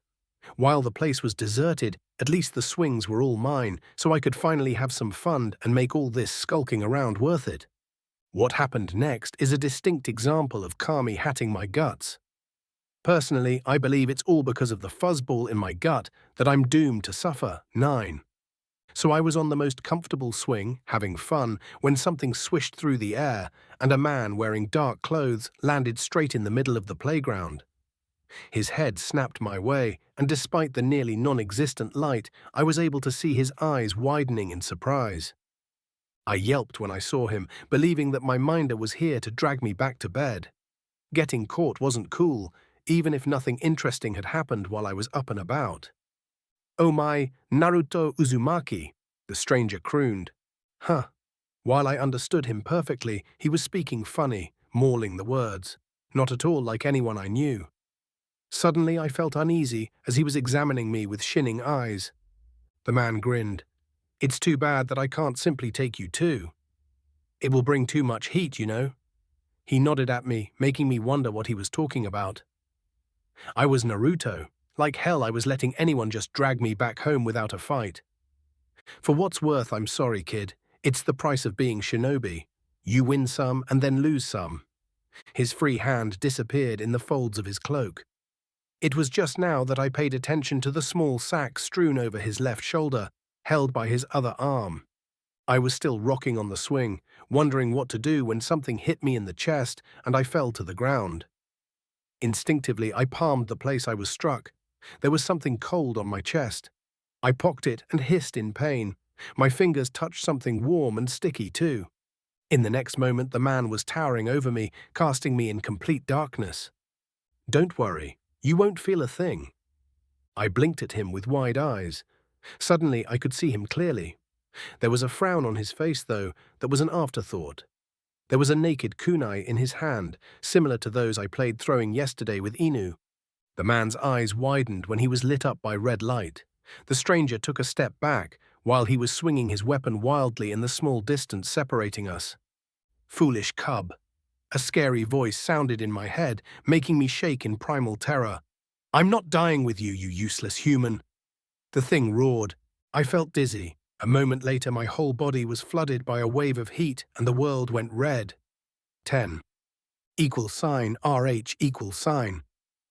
While the place was deserted, at least the swings were all mine, so I could finally have some fun and make all this skulking around worth it. What happened next is a distinct example of Kami hatting my guts. Personally, I believe it's all because of the fuzzball in my gut that I'm doomed to suffer. 9. So I was on the most comfortable swing, having fun, when something swished through the air, and a man wearing dark clothes landed straight in the middle of the playground. His head snapped my way, and despite the nearly non-existent light, I was able to see his eyes widening in surprise. I yelped when I saw him, believing that my minder was here to drag me back to bed. Getting caught wasn't cool, even if nothing interesting had happened while I was up and about. "Oh my, Naruto Uzumaki," the stranger crooned. Huh. While I understood him perfectly, he was speaking funny, mauling the words, not at all like anyone I knew. Suddenly I felt uneasy as he was examining me with shinning eyes. The man grinned. "It's too bad that I can't simply take you too. It will bring too much heat, you know." He nodded at me, making me wonder what he was talking about. I was Naruto. Like hell, I was letting anyone just drag me back home without a fight. For what's worth, I'm sorry, kid. It's the price of being shinobi. You win some and then lose some. His free hand disappeared in the folds of his cloak. It was just now that I paid attention to the small sack strewn over his left shoulder, held by his other arm. I was still rocking on the swing, wondering what to do when something hit me in the chest and I fell to the ground. Instinctively, I palmed the place I was struck. There was something cold on my chest. I pocked it and hissed in pain. My fingers touched something warm and sticky too. In the next moment, the man was towering over me, casting me in complete darkness. "Don't worry, you won't feel a thing." I blinked at him with wide eyes. Suddenly, I could see him clearly. There was a frown on his face, though, that was an afterthought. There was a naked kunai in his hand, similar to those I played throwing yesterday with Inu. The man's eyes widened when he was lit up by red light. The stranger took a step back, while he was swinging his weapon wildly in the small distance separating us. "Foolish cub." A scary voice sounded in my head, making me shake in primal terror. "I'm not dying with you, you useless human." The thing roared. I felt dizzy. A moment later, my whole body was flooded by a wave of heat, and the world went red. 10. =RH=.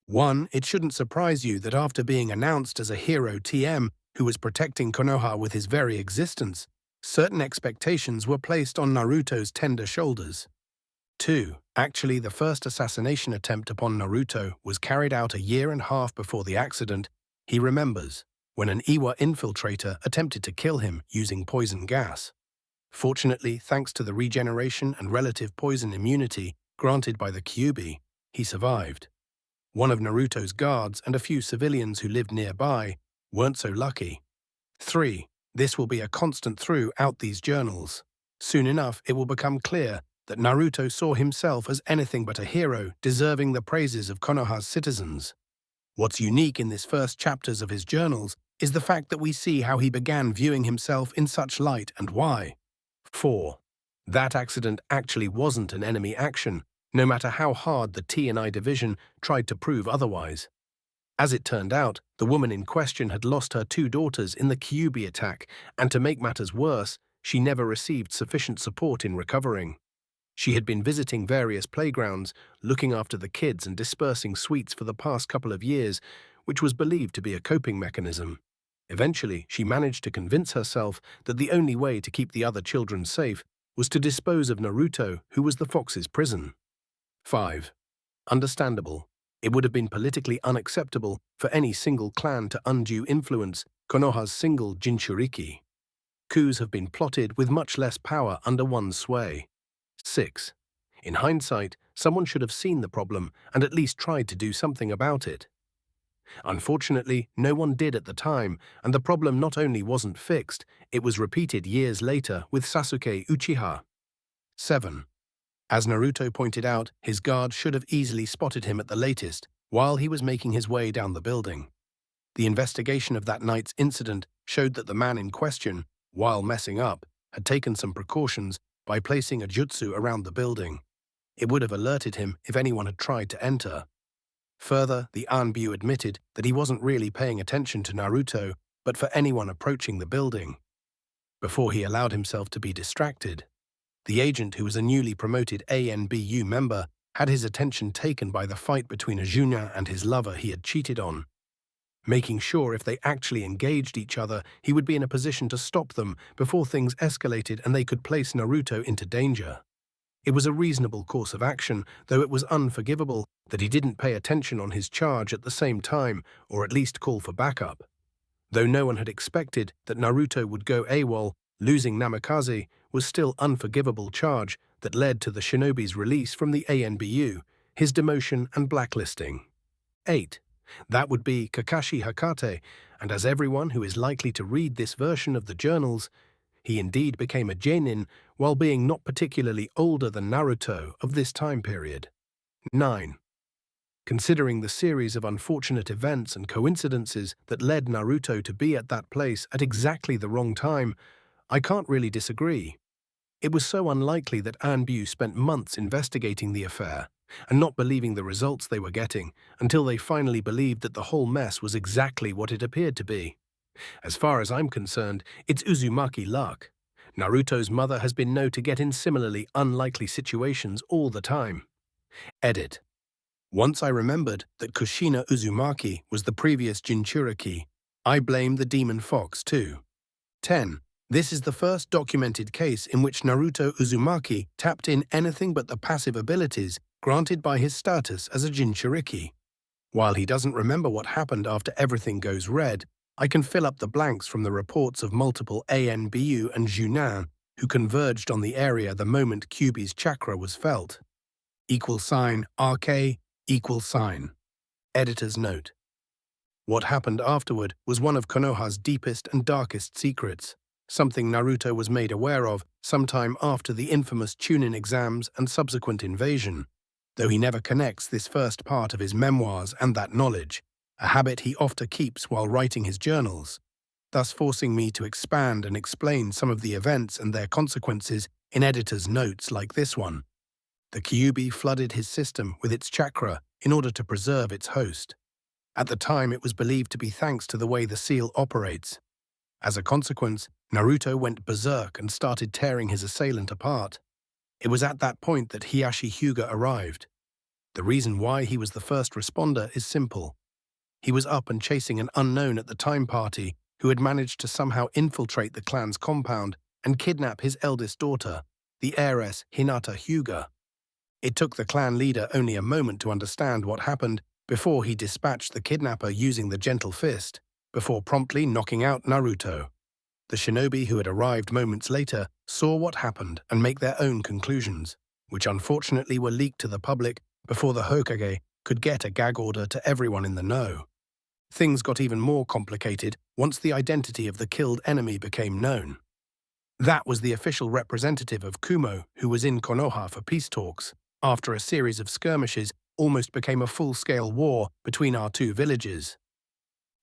1. It shouldn't surprise you that after being announced as a hero TM who was protecting Konoha with his very existence, certain expectations were placed on Naruto's tender shoulders. 2. Actually, the first assassination attempt upon Naruto was carried out a year and a half before the accident, he remembers, when an Iwa infiltrator attempted to kill him using poison gas. Fortunately, thanks to the regeneration and relative poison immunity granted by the Kyuubi, he survived. One of Naruto's guards and a few civilians who lived nearby weren't so lucky. 3. This will be a constant throughout these journals. Soon enough, it will become clear that Naruto saw himself as anything but a hero deserving the praises of Konoha's citizens. What's unique in this first chapters of his journals is the fact that we see how he began viewing himself in such light and why. 4. That accident actually wasn't an enemy action, no matter how hard the T&I division tried to prove otherwise. As it turned out, the woman in question had lost her 2 daughters in the Kyuubi attack, and to make matters worse, she never received sufficient support in recovering. She had been visiting various playgrounds, looking after the kids and dispersing sweets for the past couple of years, which was believed to be a coping mechanism. Eventually, she managed to convince herself that the only way to keep the other children safe was to dispose of Naruto, who was the fox's prison. 5. Understandable. It would have been politically unacceptable for any single clan to undue influence Konoha's single Jinchuriki. Coups have been plotted with much less power under one's sway. 6. In hindsight, someone should have seen the problem and at least tried to do something about it. Unfortunately, no one did at the time, and the problem not only wasn't fixed, it was repeated years later with Sasuke Uchiha. 7. As Naruto pointed out, his guard should have easily spotted him at the latest, while he was making his way down the building. The investigation of that night's incident showed that the man in question, while messing up, had taken some precautions by placing a jutsu around the building. It would have alerted him if anyone had tried to enter. Further, the Anbu admitted that he wasn't really paying attention to Naruto, but for anyone approaching the building. Before he allowed himself to be distracted, the agent, who was a newly promoted ANBU member, had his attention taken by the fight between Ajunya and his lover he had cheated on. Making sure if they actually engaged each other, he would be in a position to stop them before things escalated and they could place Naruto into danger. It was a reasonable course of action, though it was unforgivable that he didn't pay attention on his charge at the same time, or at least call for backup. Though no one had expected that Naruto would go AWOL, losing Namikaze was still unforgivable charge that led to the shinobi's release from the ANBU, his demotion and blacklisting. 8. That would be Kakashi Hakate, and as everyone who is likely to read this version of the journals, he indeed became a genin while being not particularly older than Naruto of this time period. 9. Considering the series of unfortunate events and coincidences that led Naruto to be at that place at exactly the wrong time, I can't really disagree. It was so unlikely that Anbu spent months investigating the affair and not believing the results they were getting until they finally believed that the whole mess was exactly what it appeared to be. As far as I'm concerned, it's Uzumaki luck. Naruto's mother has been known to get in similarly unlikely situations all the time. Edit. Once I remembered that Kushina Uzumaki was the previous Jinchuriki, I blamed the demon fox too. 10. This is the first documented case in which Naruto Uzumaki tapped in anything but the passive abilities granted by his status as a Jinchuriki. While he doesn't remember what happened after everything goes red, I can fill up the blanks from the reports of multiple ANBU and Junin who converged on the area the moment Kyuubi's chakra was felt. RK, =. Editor's note. What happened afterward was one of Konoha's deepest and darkest secrets, something Naruto was made aware of sometime after the infamous Chunin exams and subsequent invasion, though he never connects this first part of his memoirs and that knowledge, a habit he often keeps while writing his journals, thus forcing me to expand and explain some of the events and their consequences in editor's notes like this one. The Kyuubi flooded his system with its chakra in order to preserve its host. At the time, it was believed to be thanks to the way the seal operates. As a consequence, Naruto went berserk and started tearing his assailant apart. It was at that point that Hiyashi Hyuga arrived. The reason why he was the first responder is simple. He was up and chasing an unknown at the time party who had managed to somehow infiltrate the clan's compound and kidnap his eldest daughter, the heiress Hinata Hyuga. It took the clan leader only a moment to understand what happened before he dispatched the kidnapper using the gentle fist, before promptly knocking out Naruto. The shinobi who had arrived moments later saw what happened and make their own conclusions, which unfortunately were leaked to the public before the Hokage could get a gag order to everyone in the know. Things got even more complicated once the identity of the killed enemy became known. That was the official representative of Kumo who was in Konoha for peace talks. After a series of skirmishes, almost became a full-scale war between our two villages.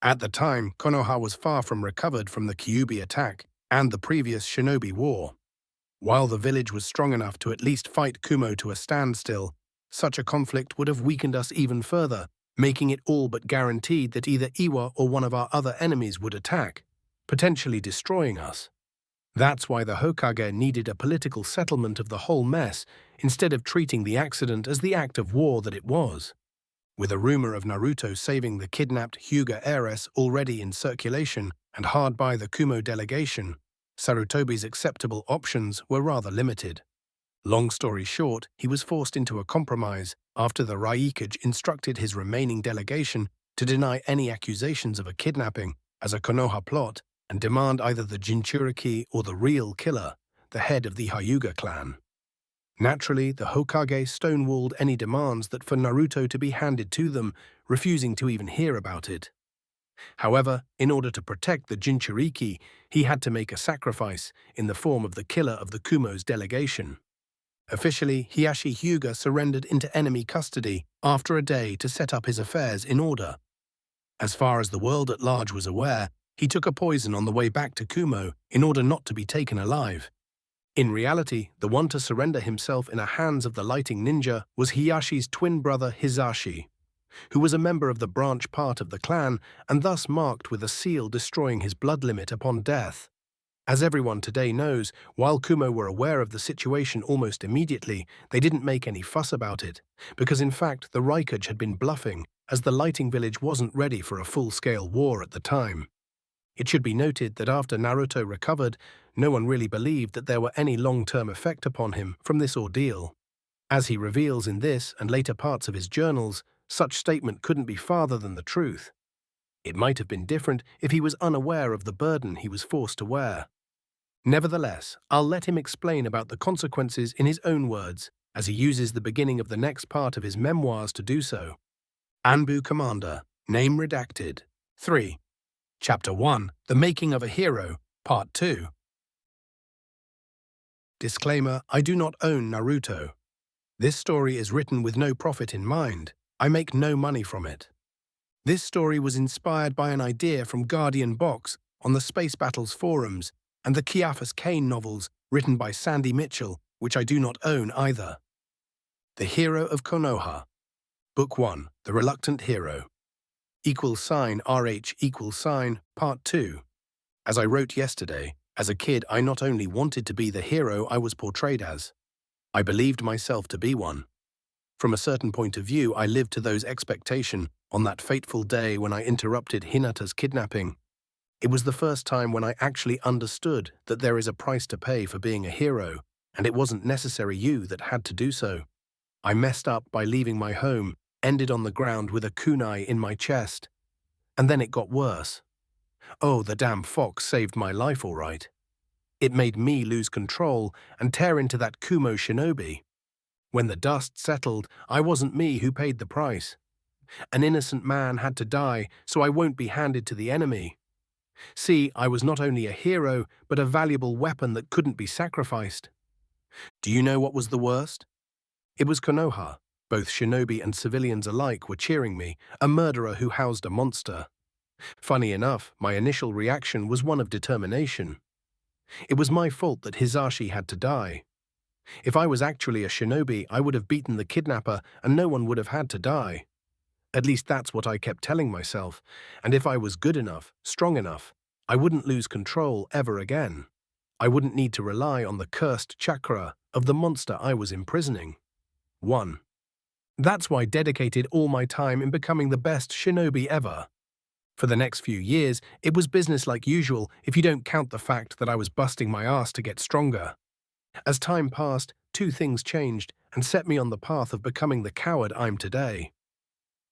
At the time, Konoha was far from recovered from the Kyuubi attack and the previous shinobi war. While the village was strong enough to at least fight Kumo to a standstill, such a conflict would have weakened us even further, making it all but guaranteed that either Iwa or one of our other enemies would attack, potentially destroying us. That's why the Hokage needed a political settlement of the whole mess instead of treating the accident as the act of war that it was. With a rumor of Naruto saving the kidnapped Hyuga heiress already in circulation and hard by the Kumo delegation, Sarutobi's acceptable options were rather limited. Long story short, he was forced into a compromise after the Raikage instructed his remaining delegation to deny any accusations of a kidnapping as a Konoha plot and demand either the Jinchuriki or the real killer, the head of the Hyuga clan. Naturally, the Hokage stonewalled any demands that for Naruto to be handed to them, refusing to even hear about it. However, in order to protect the Jinchuriki, he had to make a sacrifice in the form of the killer of the Kumo's delegation. Officially, Hiyashi Hyuga surrendered into enemy custody after a day to set up his affairs in order. As far as the world at large was aware, he took a poison on the way back to Kumo in order not to be taken alive. In reality, the one to surrender himself in the hands of the lighting ninja was Hiyashi's twin brother Hizashi, who was a member of the branch part of the clan and thus marked with a seal destroying his blood limit upon death. As everyone today knows, while Kumo were aware of the situation almost immediately, they didn't make any fuss about it, because in fact the Raikage had been bluffing, as the lighting village wasn't ready for a full-scale war at the time. It should be noted that after Naruto recovered, no one really believed that there were any long-term effect upon him from this ordeal. As he reveals in this and later parts of his journals, such statement couldn't be farther than the truth. It might have been different if he was unaware of the burden he was forced to wear. Nevertheless, I'll let him explain about the consequences in his own words, as he uses the beginning of the next part of his memoirs to do so. Anbu Commander, name redacted. 3. Chapter 1, The Making of a Hero, Part 2. Disclaimer, I do not own Naruto. This story is written with no profit in mind. I make no money from it. This story was inspired by an idea from Guardian Box on the Space Battles forums and the Caiphas Cain novels written by Sandy Mitchell, which I do not own either. The Hero of Konoha. Book 1, The Reluctant Hero. RH Part 2. As I wrote yesterday, as a kid I not only wanted to be the hero I was portrayed as, I believed myself to be one. From a certain point of view, I lived to those expectations on that fateful day when I interrupted Hinata's kidnapping. It was the first time when I actually understood that there is a price to pay for being a hero, and it wasn't necessarily you that had to do so. I messed up by leaving my home, ended on the ground with a kunai in my chest. And then it got worse. Oh, the damn fox saved my life all right. It made me lose control and tear into that Kumo shinobi. When the dust settled, I wasn't me who paid the price. An innocent man had to die, so I won't be handed to the enemy. See, I was not only a hero, but a valuable weapon that couldn't be sacrificed. Do you know what was the worst? It was Konoha. Both shinobi and civilians alike were cheering me, a murderer who housed a monster. Funny enough, my initial reaction was one of determination. It was my fault that Hisashi had to die. If I was actually a shinobi, I would have beaten the kidnapper and no one would have had to die. At least that's what I kept telling myself, and if I was good enough, strong enough, I wouldn't lose control ever again. I wouldn't need to rely on the cursed chakra of the monster I was imprisoning. 1. That's why I dedicated all my time in becoming the best shinobi ever. For the next few years, it was business like usual if you don't count the fact that I was busting my ass to get stronger. As time passed, two things changed and set me on the path of becoming the coward I'm today.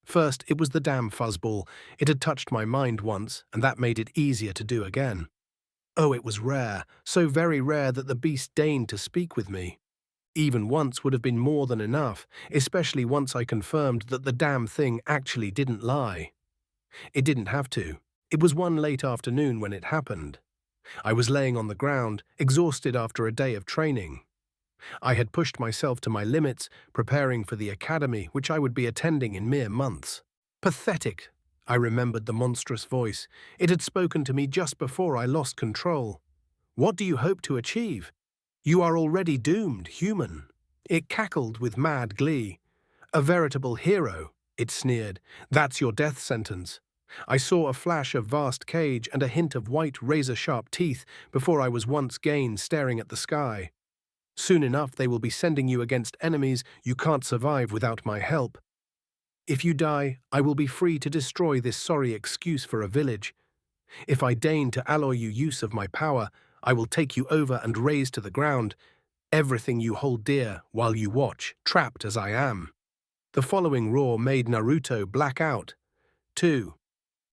First, it was the damn fuzzball. It had touched my mind once, and that made it easier to do again. Oh, it was rare, so very rare that the beast deigned to speak with me. Even once would have been more than enough, especially once I confirmed that the damn thing actually didn't lie. It didn't have to. It was one late afternoon when it happened. I was laying on the ground, exhausted after a day of training. I had pushed myself to my limits, preparing for the academy which I would be attending in mere months. Pathetic, I remembered the monstrous voice. It had spoken to me just before I lost control. What do you hope to achieve? You are already doomed, human. It cackled with mad glee. A veritable hero, it sneered. That's your death sentence. I saw a flash of vast cage and a hint of white razor-sharp teeth before I was once again staring at the sky. Soon enough they will be sending you against enemies you can't survive without my help. If you die, I will be free to destroy this sorry excuse for a village. If I deign to alloy you use of my power, I will take you over and raze to the ground everything you hold dear while you watch, trapped as I am. The following roar made Naruto black out. 2.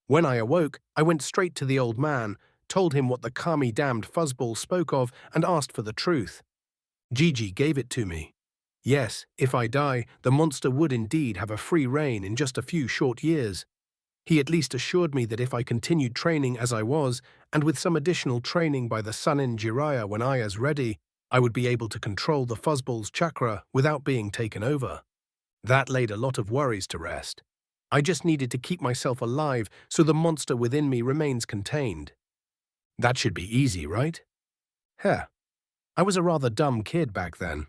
When I awoke, I went straight to the old man, told him what the kami-damned fuzzball spoke of, and asked for the truth. Gigi gave it to me. Yes, if I die, the monster would indeed have a free reign in just a few short years. He at least assured me that if I continued training as I was, and with some additional training by the Sanin Jiraiya when I was ready, I would be able to control the fuzzball's chakra without being taken over. That laid a lot of worries to rest. I just needed to keep myself alive so the monster within me remains contained. That should be easy, right? I was a rather dumb kid back then.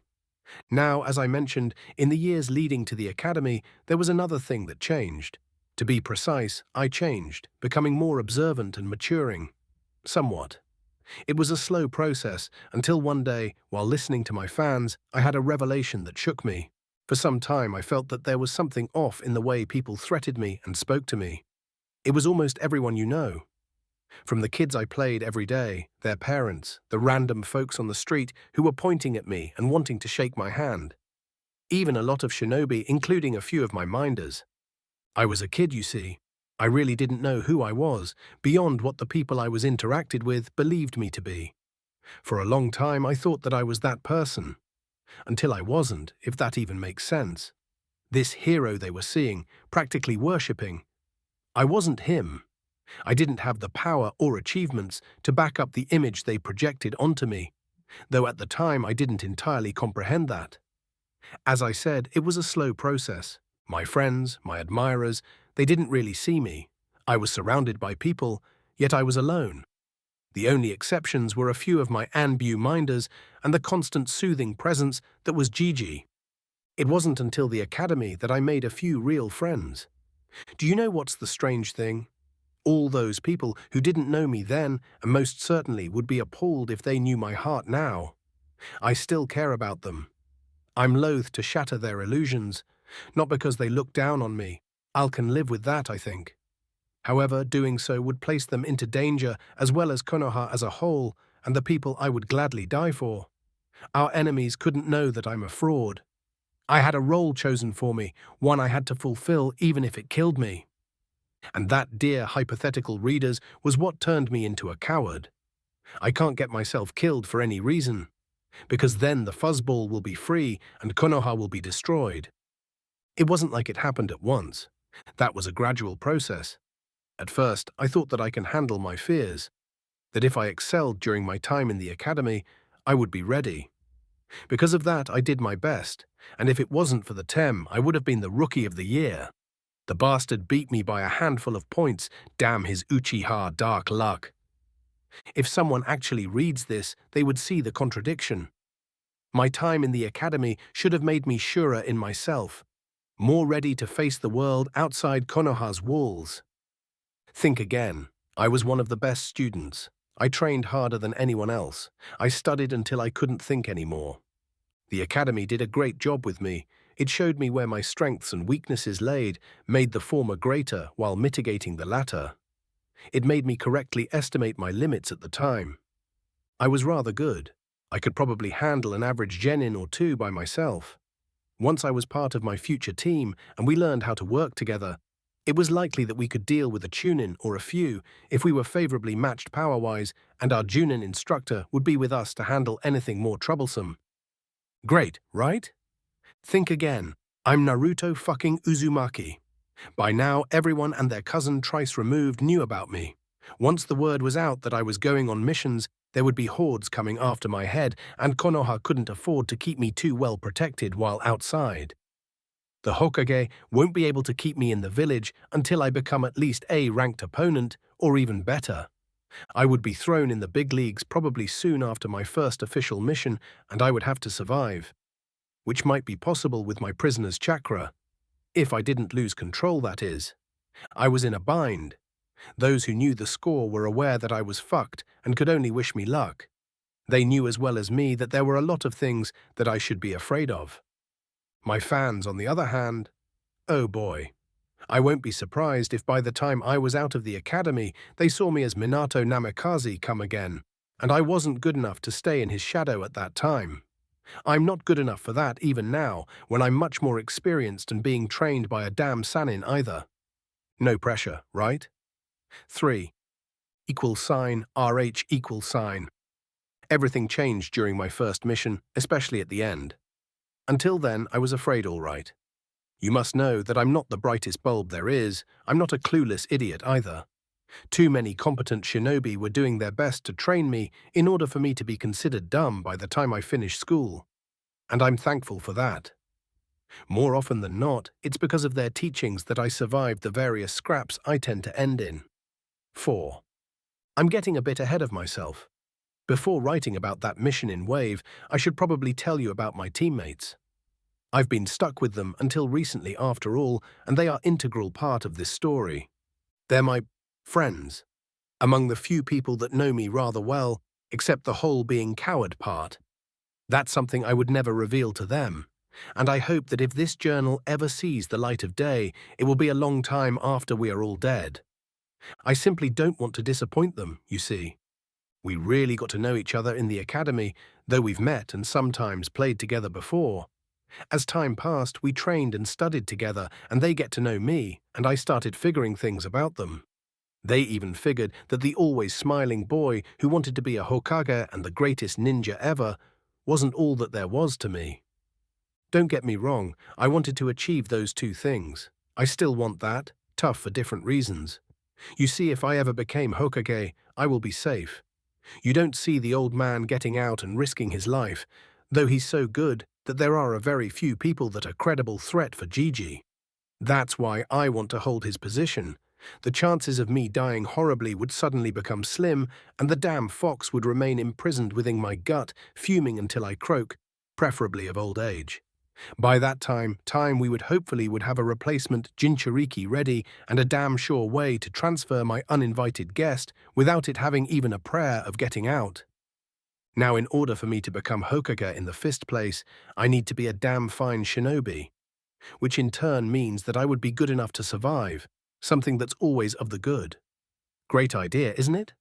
Now, as I mentioned, in the years leading to the academy, there was another thing that changed. To be precise, I changed, becoming more observant and maturing. Somewhat. It was a slow process until one day, while listening to my fans, I had a revelation that shook me. For some time, I felt that there was something off in the way people threatened me and spoke to me. It was almost everyone you know. From the kids I played every day, their parents, the random folks on the street who were pointing at me and wanting to shake my hand. Even a lot of shinobi, including a few of my minders. I was a kid, you see. I really didn't know who I was, beyond what the people I was interacted with believed me to be. For a long time, I thought that I was that person. Until I wasn't, if that even makes sense. This hero they were seeing, practically worshipping. I wasn't him. I didn't have the power or achievements to back up the image they projected onto me, though at the time I didn't entirely comprehend that. As I said, it was a slow process. My friends, my admirers, they didn't really see me. I was surrounded by people, yet I was alone. The only exceptions were a few of my Anbu minders and the constant soothing presence that was Gigi. It wasn't until the academy that I made a few real friends. Do you know what's the strange thing? All those people who didn't know me then and most certainly would be appalled if they knew my heart now. I still care about them. I'm loath to shatter their illusions, not because they look down on me. I can live with that, I think. However, doing so would place them into danger as well as Konoha as a whole and the people I would gladly die for. Our enemies couldn't know that I'm a fraud. I had a role chosen for me, one I had to fulfill even if it killed me. And that, dear hypothetical readers, was what turned me into a coward. I can't get myself killed for any reason, because then the fuzzball will be free and Konoha will be destroyed. It wasn't like it happened at once. That was a gradual process. At first, I thought that I can handle my fears, that if I excelled during my time in the academy, I would be ready. Because of that, I did my best, and if it wasn't for the TEM, I would have been the Rookie of the Year. The bastard beat me by a handful of points, damn his Uchiha dark luck. If someone actually reads this, they would see the contradiction. My time in the academy should have made me surer in myself, more ready to face the world outside Konoha's walls. Think again. I was one of the best students. I trained harder than anyone else. I studied until I couldn't think anymore. The academy did a great job with me. It showed me where my strengths and weaknesses laid, made the former greater while mitigating the latter. It made me correctly estimate my limits at the time. I was rather good. I could probably handle an average genin or two by myself. Once I was part of my future team and we learned how to work together, it was likely that we could deal with a chunin or a few if we were favorably matched power-wise, and our junin instructor would be with us to handle anything more troublesome. Great, right? Think again. I'm Naruto fucking Uzumaki. By now, everyone and their cousin Trice removed knew about me. Once the word was out that I was going on missions, there would be hordes coming after my head, and Konoha couldn't afford to keep me too well protected while outside. The Hokage won't be able to keep me in the village until I become at least a ranked opponent, or even better. I would be thrown in the big leagues probably soon after my first official mission, and I would have to survive. Which might be possible with my prisoner's chakra. If I didn't lose control, that is. I was in a bind. Those who knew the score were aware that I was fucked and could only wish me luck. They knew as well as me that there were a lot of things that I should be afraid of. My fans, on the other hand, oh boy. I won't be surprised if by the time I was out of the academy, they saw me as Minato Namikaze come again, and I wasn't good enough to stay in his shadow at that time. I'm not good enough for that even now, when I'm much more experienced and being trained by a damn Sanin either. No pressure, right? 3. RH. Everything changed during my first mission, especially at the end. Until then, I was afraid all right. You must know that I'm not the brightest bulb there is. I'm not a clueless idiot either. Too many competent shinobi were doing their best to train me in order for me to be considered dumb by the time I finished school. And I'm thankful for that. More often than not, it's because of their teachings that I survived the various scraps I tend to end in. 4. I'm getting a bit ahead of myself. Before writing about that mission in Wave, I should probably tell you about my teammates. I've been stuck with them until recently after all, and they are an integral part of this story. They're my friends, among the few people that know me rather well, except the whole being coward part. That's something I would never reveal to them, and I hope that if this journal ever sees the light of day, it will be a long time after we are all dead. I simply don't want to disappoint them, you see. We really got to know each other in the academy, though we've met and sometimes played together before. As time passed, we trained and studied together, and they get to know me, and I started figuring things about them. They even figured that the always smiling boy who wanted to be a Hokage and the greatest ninja ever wasn't all that there was to me. Don't get me wrong, I wanted to achieve those two things. I still want that, tough for different reasons. You see, if I ever became Hokage, I will be safe. You don't see the old man getting out and risking his life, though he's so good that there are a very few people that are credible threat for Gigi. That's why I want to hold his position. The chances of me dying horribly would suddenly become slim, and the damn fox would remain imprisoned within my gut, fuming until I croak, preferably of old age. By that time we would hopefully have a replacement Jinchuriki ready and a damn sure way to transfer my uninvited guest without it having even a prayer of getting out. Now, in order for me to become Hokage in the fist place, I need to be a damn fine shinobi, which in turn means that I would be good enough to survive, something that's always of the good. Great idea, isn't it?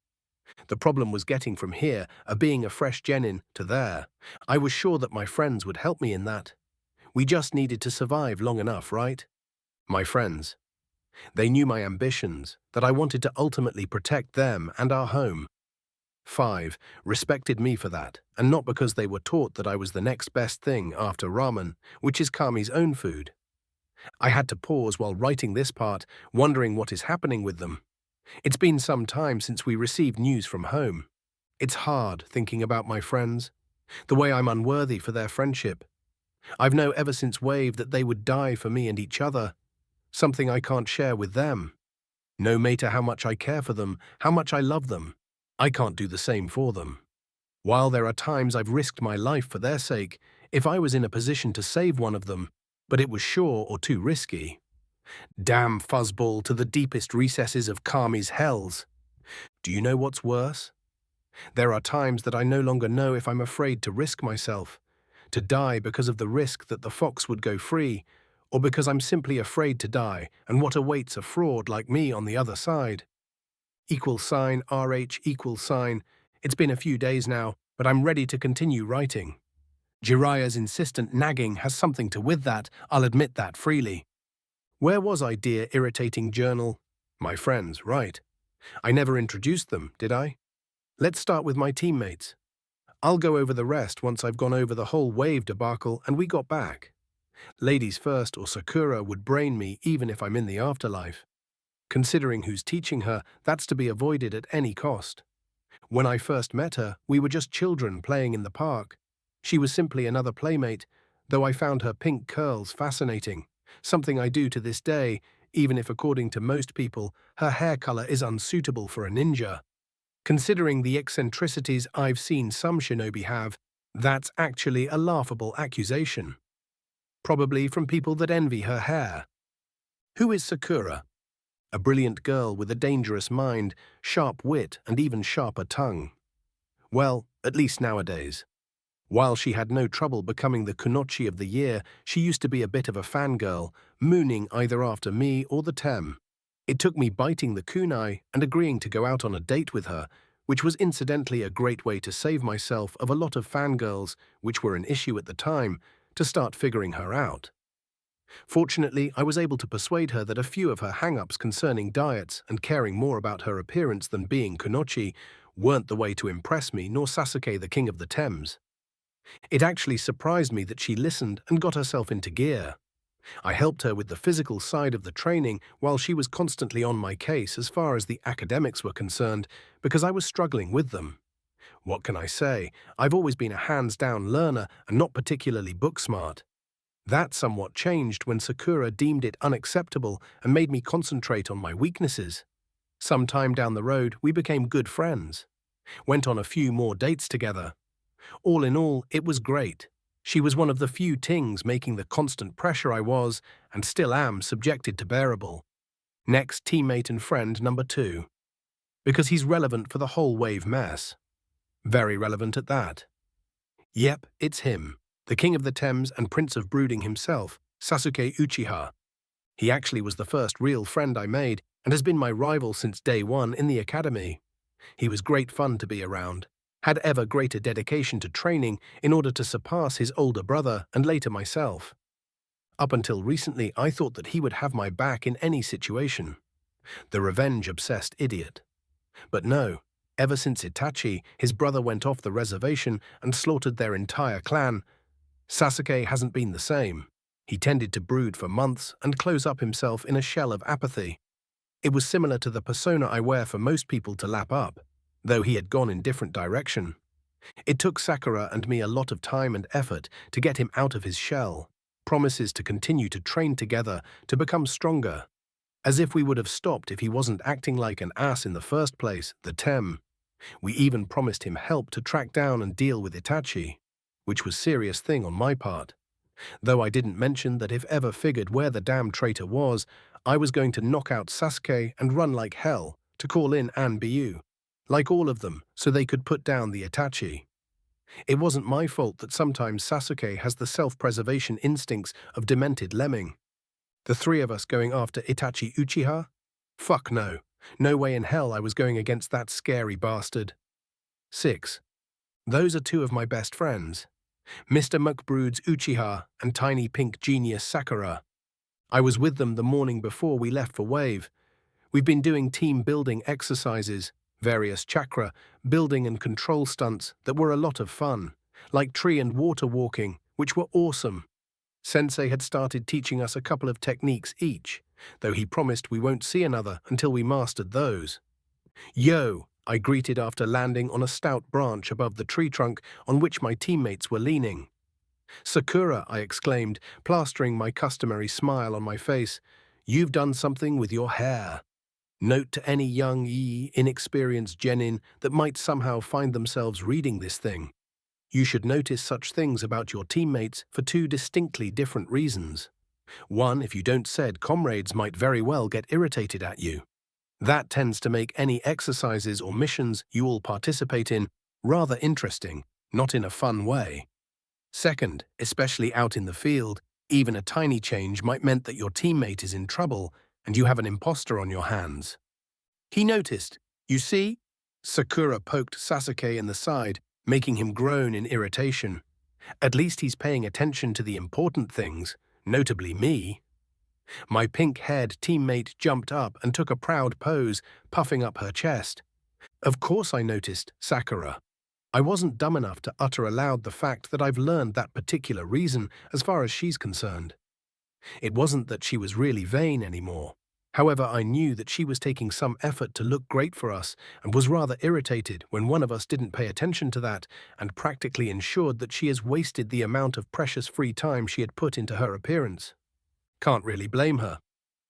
The problem was getting from here, being a fresh genin, to there. I was sure that my friends would help me in that. We just needed to survive long enough, right? My friends. They knew my ambitions, that I wanted to ultimately protect them and our home. 5. Respected me for that, and not because they were taught that I was the next best thing after ramen, which is Kami's own food. I had to pause while writing this part, wondering what is happening with them. It's been some time since we received news from home. It's hard thinking about my friends, the way I'm unworthy for their friendship. I've known ever since Wave that they would die for me and each other, something I can't share with them. No matter how much I care for them, how much I love them, I can't do the same for them. While there are times I've risked my life for their sake, if I was in a position to save one of them, but it was sure or too risky. Damn fuzzball to the deepest recesses of Kami's hells. Do you know what's worse? There are times that I no longer know if I'm afraid to risk myself, to die because of the risk that the fox would go free, or because I'm simply afraid to die and what awaits a fraud like me on the other side. RH. It's been a few days now, but I'm ready to continue writing. Jiraiya's insistent nagging has something to with that, I'll admit that freely. Where was I, dear irritating journal? My friends, right. I never introduced them, did I? Let's start with my teammates. I'll go over the rest once I've gone over the whole Wave debacle and we got back. Ladies first or Sakura would brain me even if I'm in the afterlife. Considering who's teaching her, that's to be avoided at any cost. When I first met her, we were just children playing in the park. She was simply another playmate, though I found her pink curls fascinating, something I do to this day, even if according to most people, her hair color is unsuitable for a ninja. Considering the eccentricities I've seen some shinobi have, that's actually a laughable accusation. Probably from people that envy her hair. Who is Sakura? A brilliant girl with a dangerous mind, sharp wit, and even sharper tongue. Well, at least nowadays. While she had no trouble becoming the Kunoichi of the year, she used to be a bit of a fangirl, mooning either after me or the Tem. It took me biting the kunai and agreeing to go out on a date with her, which was incidentally a great way to save myself of a lot of fangirls, which were an issue at the time, to start figuring her out. Fortunately, I was able to persuade her that a few of her hang-ups concerning diets and caring more about her appearance than being Kunoichi weren't the way to impress me nor Sasuke the King of the Thames. It actually surprised me that she listened and got herself into gear. I helped her with the physical side of the training while she was constantly on my case as far as the academics were concerned because I was struggling with them. What can I say? I've always been a hands-down learner and not particularly book-smart. That somewhat changed when Sakura deemed it unacceptable and made me concentrate on my weaknesses. Some time down the road, we became good friends. Went on a few more dates together. All in all, it was great. She was one of the few things making the constant pressure I was, and still am, subjected to bearable. Next, teammate and friend number 2. Because he's relevant for the whole Wave mess. Very relevant at that. Yep, it's him. The King of the Thames and Prince of Brooding himself, Sasuke Uchiha. He actually was the first real friend I made and has been my rival since day one in the academy. He was great fun to be around, had ever greater dedication to training in order to surpass his older brother and later myself. Up until recently, I thought that he would have my back in any situation. The revenge-obsessed idiot. But no, ever since Itachi, his brother went off the reservation and slaughtered their entire clan, Sasuke hasn't been the same. He tended to brood for months and close up himself in a shell of apathy. It was similar to the persona I wear for most people to lap up, though he had gone in different direction. It took Sakura and me a lot of time and effort to get him out of his shell, promises to continue to train together to become stronger, as if we would have stopped if he wasn't acting like an ass in the first place, the Tem. We even promised him help to track down and deal with Itachi, which was a serious thing on my part. Though I didn't mention that if ever figured where the damn traitor was, I was going to knock out Sasuke and run like hell to call in Anbiyu, like all of them, so they could put down the Itachi. It wasn't my fault that sometimes Sasuke has the self-preservation instincts of demented lemming. The 3 of us going after Itachi Uchiha? Fuck no. No way in hell I was going against that scary bastard. 6. Those are 2 of my best friends. Mr. McBrood's Uchiha and tiny pink genius Sakura. I was with them the morning before we left for Wave. We've been doing team building exercises, various chakra, building and control stunts that were a lot of fun, like tree and water walking, which were awesome. Sensei had started teaching us a couple of techniques each, though he promised we won't see another until we mastered those. Yo, I greeted after landing on a stout branch above the tree trunk on which my teammates were leaning. Sakura, I exclaimed, plastering my customary smile on my face. You've done something with your hair. Note to any young, inexperienced genin that might somehow find themselves reading this thing. You should notice such things about your teammates for two distinctly different reasons. One, if you don't said, comrades might very well get irritated at you. That tends to make any exercises or missions you all participate in rather interesting, not in a fun way. Second, especially out in the field, even a tiny change might mean that your teammate is in trouble and you have an imposter on your hands. He noticed. You see? Sakura poked Sasuke in the side, making him groan in irritation. At least he's paying attention to the important things, notably me. My pink-haired teammate jumped up and took a proud pose, puffing up her chest. Of course I noticed, Sakura. I wasn't dumb enough to utter aloud the fact that I've learned that particular reason as far as she's concerned. It wasn't that she was really vain anymore. However, I knew that she was taking some effort to look great for us and was rather irritated when one of us didn't pay attention to that and practically ensured that she has wasted the amount of precious free time she had put into her appearance. Can't really blame her.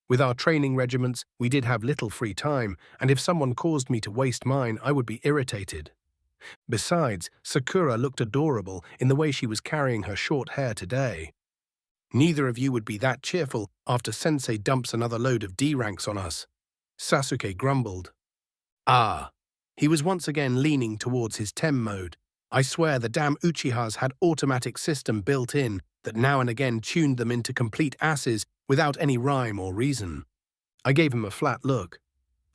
With our training regiments, we did have little free time, and if someone caused me to waste mine, I would be irritated. Besides, Sakura looked adorable in the way she was carrying her short hair today. Neither of you would be that cheerful after Sensei dumps another load of D ranks on us. Sasuke grumbled. Ah. He was once again leaning towards his Tem mode. I swear the damn Uchihas had automatic system built in that now and again tuned them into complete asses without any rhyme or reason. I gave him a flat look.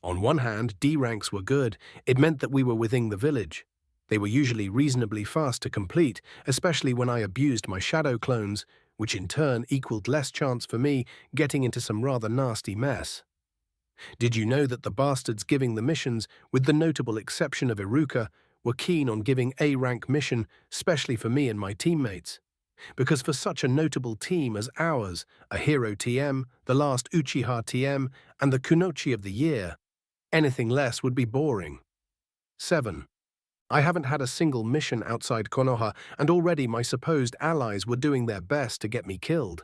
On one hand, D ranks were good. It meant that we were within the village. They were usually reasonably fast to complete, especially when I abused my shadow clones, which in turn equaled less chance for me getting into some rather nasty mess. Did you know that the bastards giving the missions, with the notable exception of Iruka, were keen on giving A-rank mission, especially for me and my teammates? Because for such a notable team as ours, a hero TM, the last Uchiha TM, and the Kunoichi of the year, anything less would be boring. 7. I haven't had a single mission outside Konoha, and already my supposed allies were doing their best to get me killed.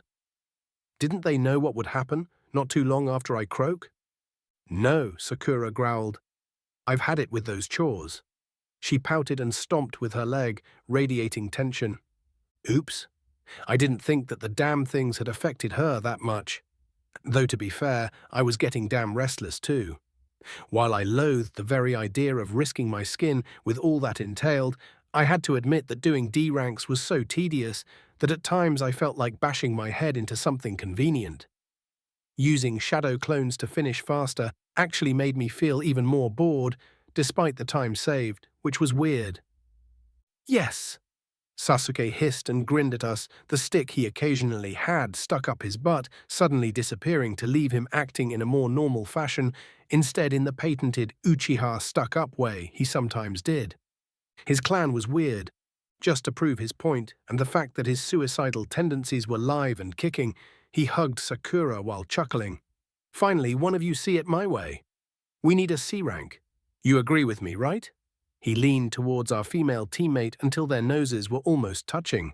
Didn't they know what would happen, not too long after I croak? No, Sakura growled. I've had it with those chores. She pouted and stomped with her leg, radiating tension. Oops. I didn't think that the damn things had affected her that much. Though to be fair, I was getting damn restless too. While I loathed the very idea of risking my skin with all that entailed, I had to admit that doing D ranks was so tedious that at times I felt like bashing my head into something convenient. Using shadow clones to finish faster actually made me feel even more bored, despite the time saved, which was weird. Yes! Sasuke hissed and grinned at us, the stick he occasionally had stuck up his butt, suddenly disappearing to leave him acting in a more normal fashion, instead in the patented Uchiha stuck-up way he sometimes did. His clan was weird. Just to prove his point, and the fact that his suicidal tendencies were live and kicking, he hugged Sakura while chuckling. Finally, one of you see it my way. We need a C rank. You agree with me, right? He leaned towards our female teammate until their noses were almost touching.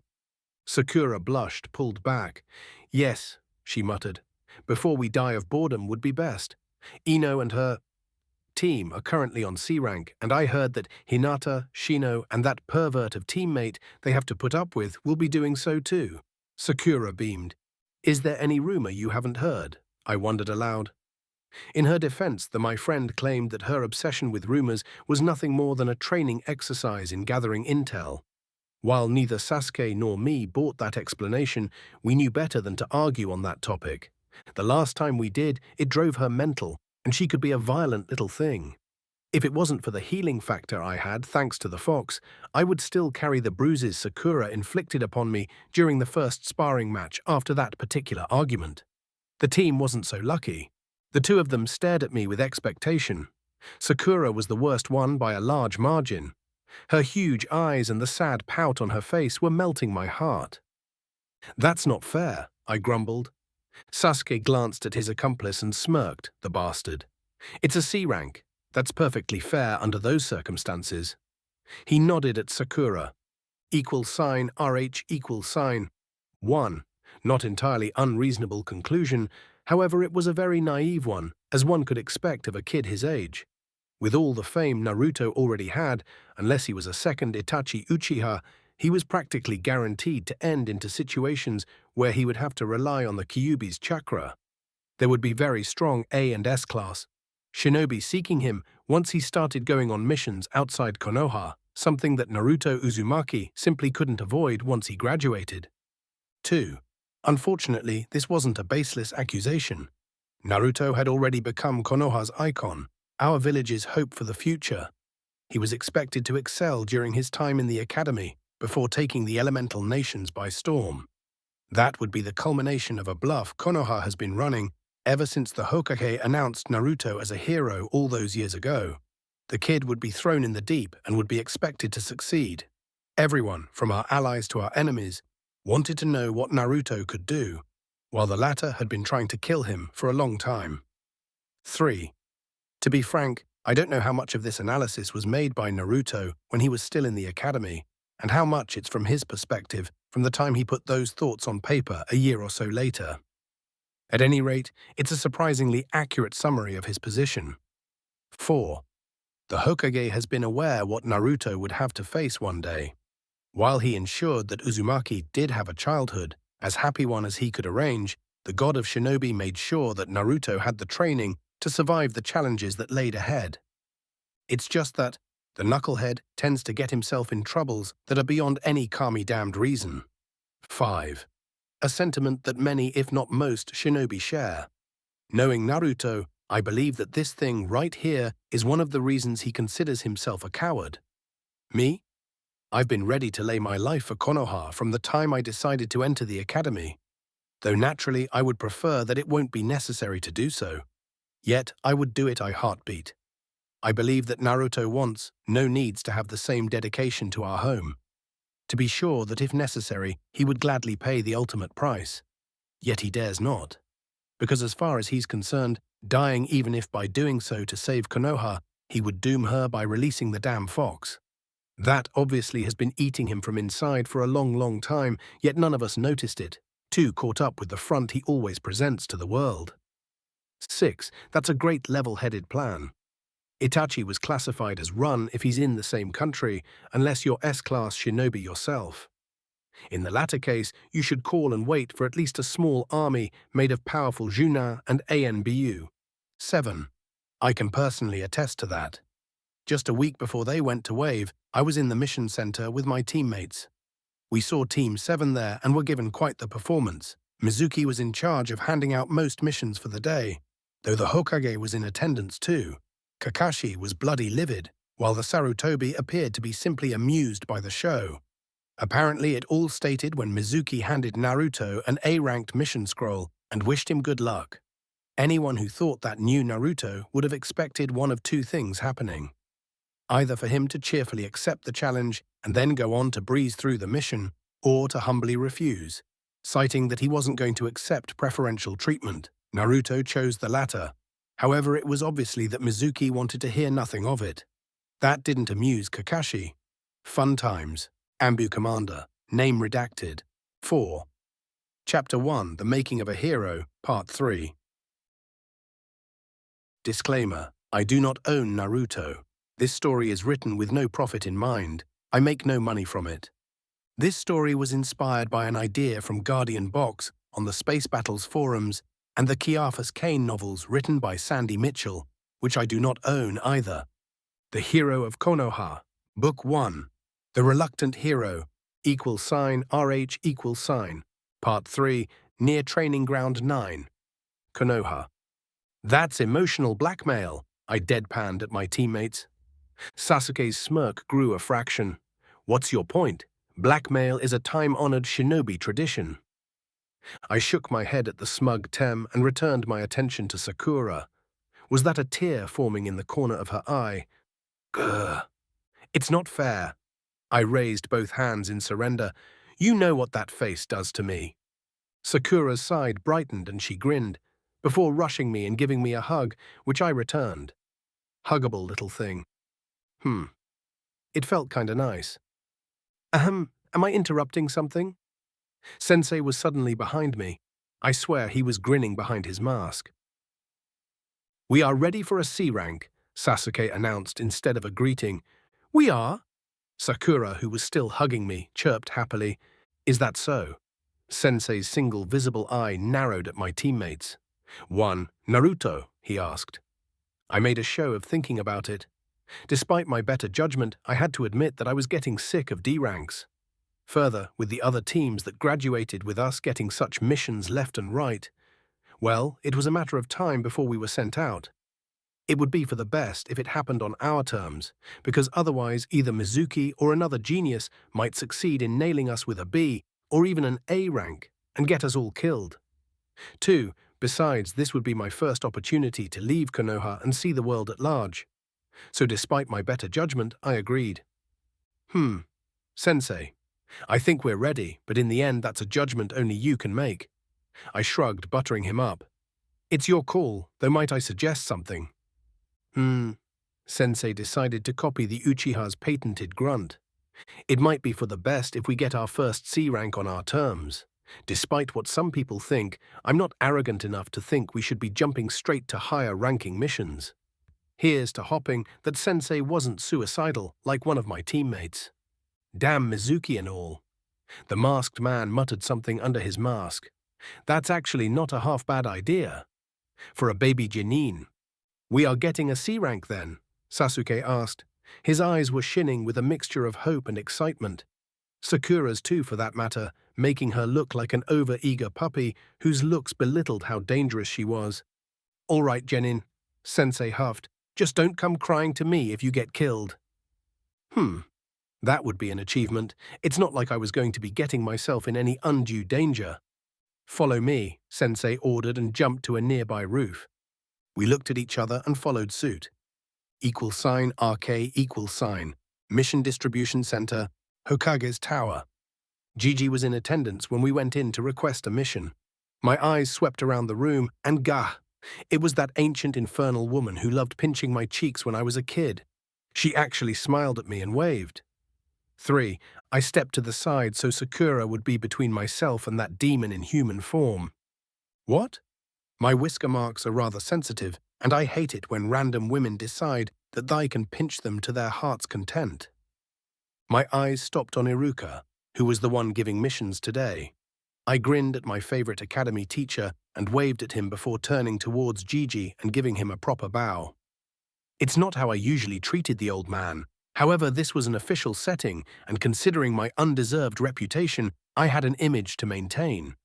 Sakura blushed, pulled back. Yes, she muttered. Before we die of boredom would be best. Ino and her team are currently on C rank, and I heard that Hinata, Shino, and that pervert of teammate they have to put up with will be doing so too. Sakura beamed. Is there any rumor you haven't heard? I wondered aloud. In her defense, my friend claimed that her obsession with rumors was nothing more than a training exercise in gathering intel. While neither Sasuke nor me bought that explanation, we knew better than to argue on that topic. The last time we did, it drove her mental, and she could be a violent little thing. If it wasn't for the healing factor I had thanks to the fox, I would still carry the bruises Sakura inflicted upon me during the first sparring match after that particular argument. The team wasn't so lucky. The two of them stared at me with expectation. Sakura was the worst one by a large margin. Her huge eyes and the sad pout on her face were melting my heart. "That's not fair," I grumbled. Sasuke glanced at his accomplice and smirked, the bastard. "It's a C rank. That's perfectly fair under those circumstances." He nodded at Sakura. RH equals sign 1. Not entirely unreasonable conclusion, however it was a very naive one, as one could expect of a kid his age. With all the fame Naruto already had, unless he was a second Itachi Uchiha, he was practically guaranteed to end into situations where he would have to rely on the Kyuubi's chakra. There would be very strong A and S class shinobi seeking him once he started going on missions outside Konoha, something that Naruto Uzumaki simply couldn't avoid once he graduated. 2. Unfortunately, this wasn't a baseless accusation. Naruto had already become Konoha's icon, our village's hope for the future. He was expected to excel during his time in the academy before taking the elemental nations by storm. That would be the culmination of a bluff Konoha has been running ever since the Hokage announced Naruto as a hero all those years ago. The kid would be thrown in the deep and would be expected to succeed. Everyone, from our allies to our enemies, wanted to know what Naruto could do, while the latter had been trying to kill him for a long time. 3. To be frank, I don't know how much of this analysis was made by Naruto when he was still in the academy, and how much it's from his perspective from the time he put those thoughts on paper a year or so later. At any rate, it's a surprisingly accurate summary of his position. 4. The Hokage has been aware what Naruto would have to face one day. While he ensured that Uzumaki did have a childhood, as happy one as he could arrange, the god of shinobi made sure that Naruto had the training to survive the challenges that laid ahead. It's just that the knucklehead tends to get himself in troubles that are beyond any kami-damned reason. 5. A sentiment that many, if not most, shinobi share. Knowing Naruto, I believe that this thing right here is one of the reasons he considers himself a coward. Me? I've been ready to lay my life for Konoha from the time I decided to enter the academy, though naturally I would prefer that it won't be necessary to do so. Yet I would do it a heartbeat. I believe that Naruto wants, no needs to have the same dedication to our home. To be sure that if necessary, he would gladly pay the ultimate price. Yet he dares not. Because as far as he's concerned, dying even if by doing so to save Konoha, he would doom her by releasing the damn fox. That obviously has been eating him from inside for a long, long time, yet none of us noticed it, too caught up with the front he always presents to the world. 6. That's a great level-headed plan. Itachi was classified as run if he's in the same country, unless you're S-class shinobi yourself. In the latter case, you should call and wait for at least a small army made of powerful Junin and ANBU. 7. I can personally attest to that. Just a week before they went to Wave, I was in the mission center with my teammates. We saw Team 7 there and were given quite the performance. Mizuki was in charge of handing out most missions for the day, though the Hokage was in attendance too. Kakashi was bloody livid, while the Sarutobi appeared to be simply amused by the show. Apparently it all stated when Mizuki handed Naruto an A-ranked mission scroll and wished him good luck. Anyone who thought that knew Naruto would have expected one of two things happening. Either for him to cheerfully accept the challenge and then go on to breeze through the mission, or to humbly refuse, citing that he wasn't going to accept preferential treatment. Naruto chose the latter. However, it was obviously that Mizuki wanted to hear nothing of it. That didn't amuse Kakashi. Fun times. Ambu Commander. Name redacted. 4. Chapter 1, The Making of a Hero, Part 3. Disclaimer: I do not own Naruto. This story is written with no profit in mind. I make no money from it. This story was inspired by an idea from Guardian Box on the Space Battles forums and the Caiphas Cain novels written by Sandy Mitchell, which I do not own either. The Hero of Konoha, Book 1, The Reluctant Hero, RH equals sign, Part 3, Near Training Ground 9, Konoha. That's emotional blackmail. I deadpanned at my teammates. Sasuke's smirk grew a fraction. What's your point? Blackmail is a time-honored shinobi tradition. I shook my head at the smug Tem and returned my attention to Sakura. Was that a tear forming in the corner of her eye? Grr. It's not fair. I raised both hands in surrender. You know what that face does to me. Sakura's side brightened and she grinned, before rushing me and giving me a hug, which I returned. Huggable little thing. It felt kinda nice. Am I interrupting something? Sensei was suddenly behind me. I swear he was grinning behind his mask. We are ready for a C rank, Sasuke announced instead of a greeting. We are? Sakura, who was still hugging me, chirped happily. Is that so? Sensei's single visible eye narrowed at my teammates. One, Naruto, he asked. I made a show of thinking about it. Despite my better judgment, I had to admit that I was getting sick of D ranks. Further, with the other teams that graduated with us getting such missions left and right, well, it was a matter of time before we were sent out. It would be for the best if it happened on our terms, because otherwise either Mizuki or another genius might succeed in nailing us with a B or even an A rank and get us all killed. 2. Besides, this would be my first opportunity to leave Konoha and see the world at large. So despite my better judgment, I agreed. Sensei, I think we're ready, but in the end that's a judgment only you can make. I shrugged, buttering him up. It's your call, though might I suggest something? Sensei decided to copy the Uchiha's patented grunt. It might be for the best if we get our first C rank on our terms. Despite what some people think, I'm not arrogant enough to think we should be jumping straight to higher ranking missions. Here's to hopping that Sensei wasn't suicidal like one of my teammates. Damn Mizuki and all. The masked man muttered something under his mask. That's actually not a half-bad idea. For a baby Genin. We are getting a C rank then? Sasuke asked. His eyes were shining with a mixture of hope and excitement. Sakura's too, for that matter, making her look like an over-eager puppy whose looks belittled how dangerous she was. All right, Genin, Sensei huffed. Just don't come crying to me if you get killed. That would be an achievement. It's not like I was going to be getting myself in any undue danger. Follow me, Sensei ordered and jumped to a nearby roof. We looked at each other and followed suit. =RK=, Mission Distribution Center, Hokage's Tower. Gigi was in attendance when we went in to request a mission. My eyes swept around the room, and gah! It was that ancient infernal woman who loved pinching my cheeks when I was a kid. She actually smiled at me and waved. 3. I stepped to the side so Sakura would be between myself and that demon in human form. What? My whisker marks are rather sensitive, and I hate it when random women decide that I can pinch them to their heart's content. My eyes stopped on Iruka, who was the one giving missions today. I grinned at my favorite academy teacher and waved at him before turning towards Gigi and giving him a proper bow. It's not how I usually treated the old man. However, this was an official setting, and considering my undeserved reputation, I had an image to maintain.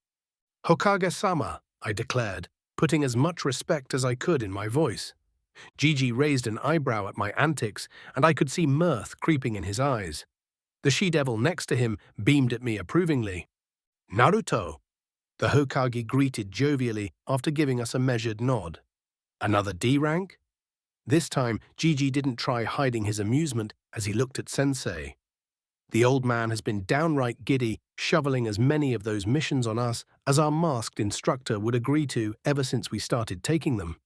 Hokage-sama, I declared, putting as much respect as I could in my voice. Gigi raised an eyebrow at my antics, and I could see mirth creeping in his eyes. The she-devil next to him beamed at me approvingly. Naruto, the Hokage greeted jovially after giving us a measured nod. Another D rank? This time, Gigi didn't try hiding his amusement as he looked at Sensei. The old man has been downright giddy, shoveling as many of those missions on us as our masked instructor would agree to ever since we started taking them.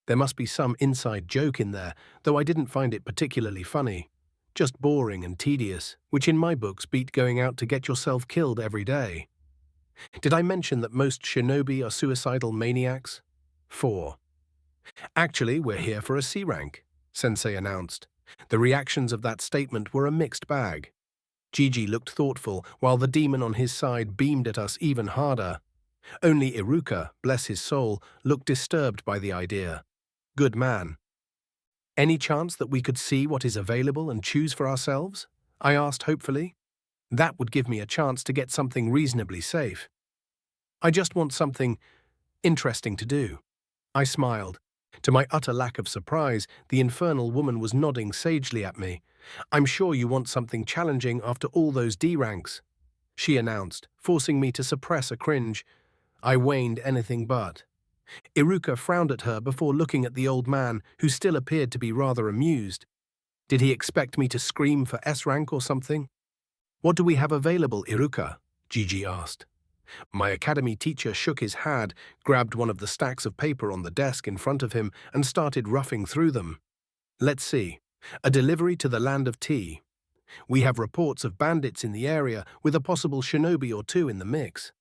There must be some inside joke in there, though I didn't find it particularly funny. Just boring and tedious, which in my books beat going out to get yourself killed every day. Did I mention that most shinobi are suicidal maniacs? 4. Actually, we're here for a C rank, Sensei announced. The reactions of that statement were a mixed bag. Gigi looked thoughtful, while the demon on his side beamed at us even harder. Only Iruka, bless his soul, looked disturbed by the idea. Good man. Any chance that we could see what is available and choose for ourselves? I asked hopefully. That would give me a chance to get something reasonably safe. I just want something interesting to do. I smiled. To my utter lack of surprise, the infernal woman was nodding sagely at me. "I'm sure you want something challenging after all those D ranks," she announced, forcing me to suppress a cringe. I waned anything but. Iruka frowned at her before looking at the old man, who still appeared to be rather amused. Did he expect me to scream for S rank or something? "What do we have available, Iruka?" Gigi asked. My academy teacher shook his head, grabbed one of the stacks of paper on the desk in front of him, and started roughing through them. "Let's see. A delivery to the land of tea. We have reports of bandits in the area, with a possible shinobi or two in the mix."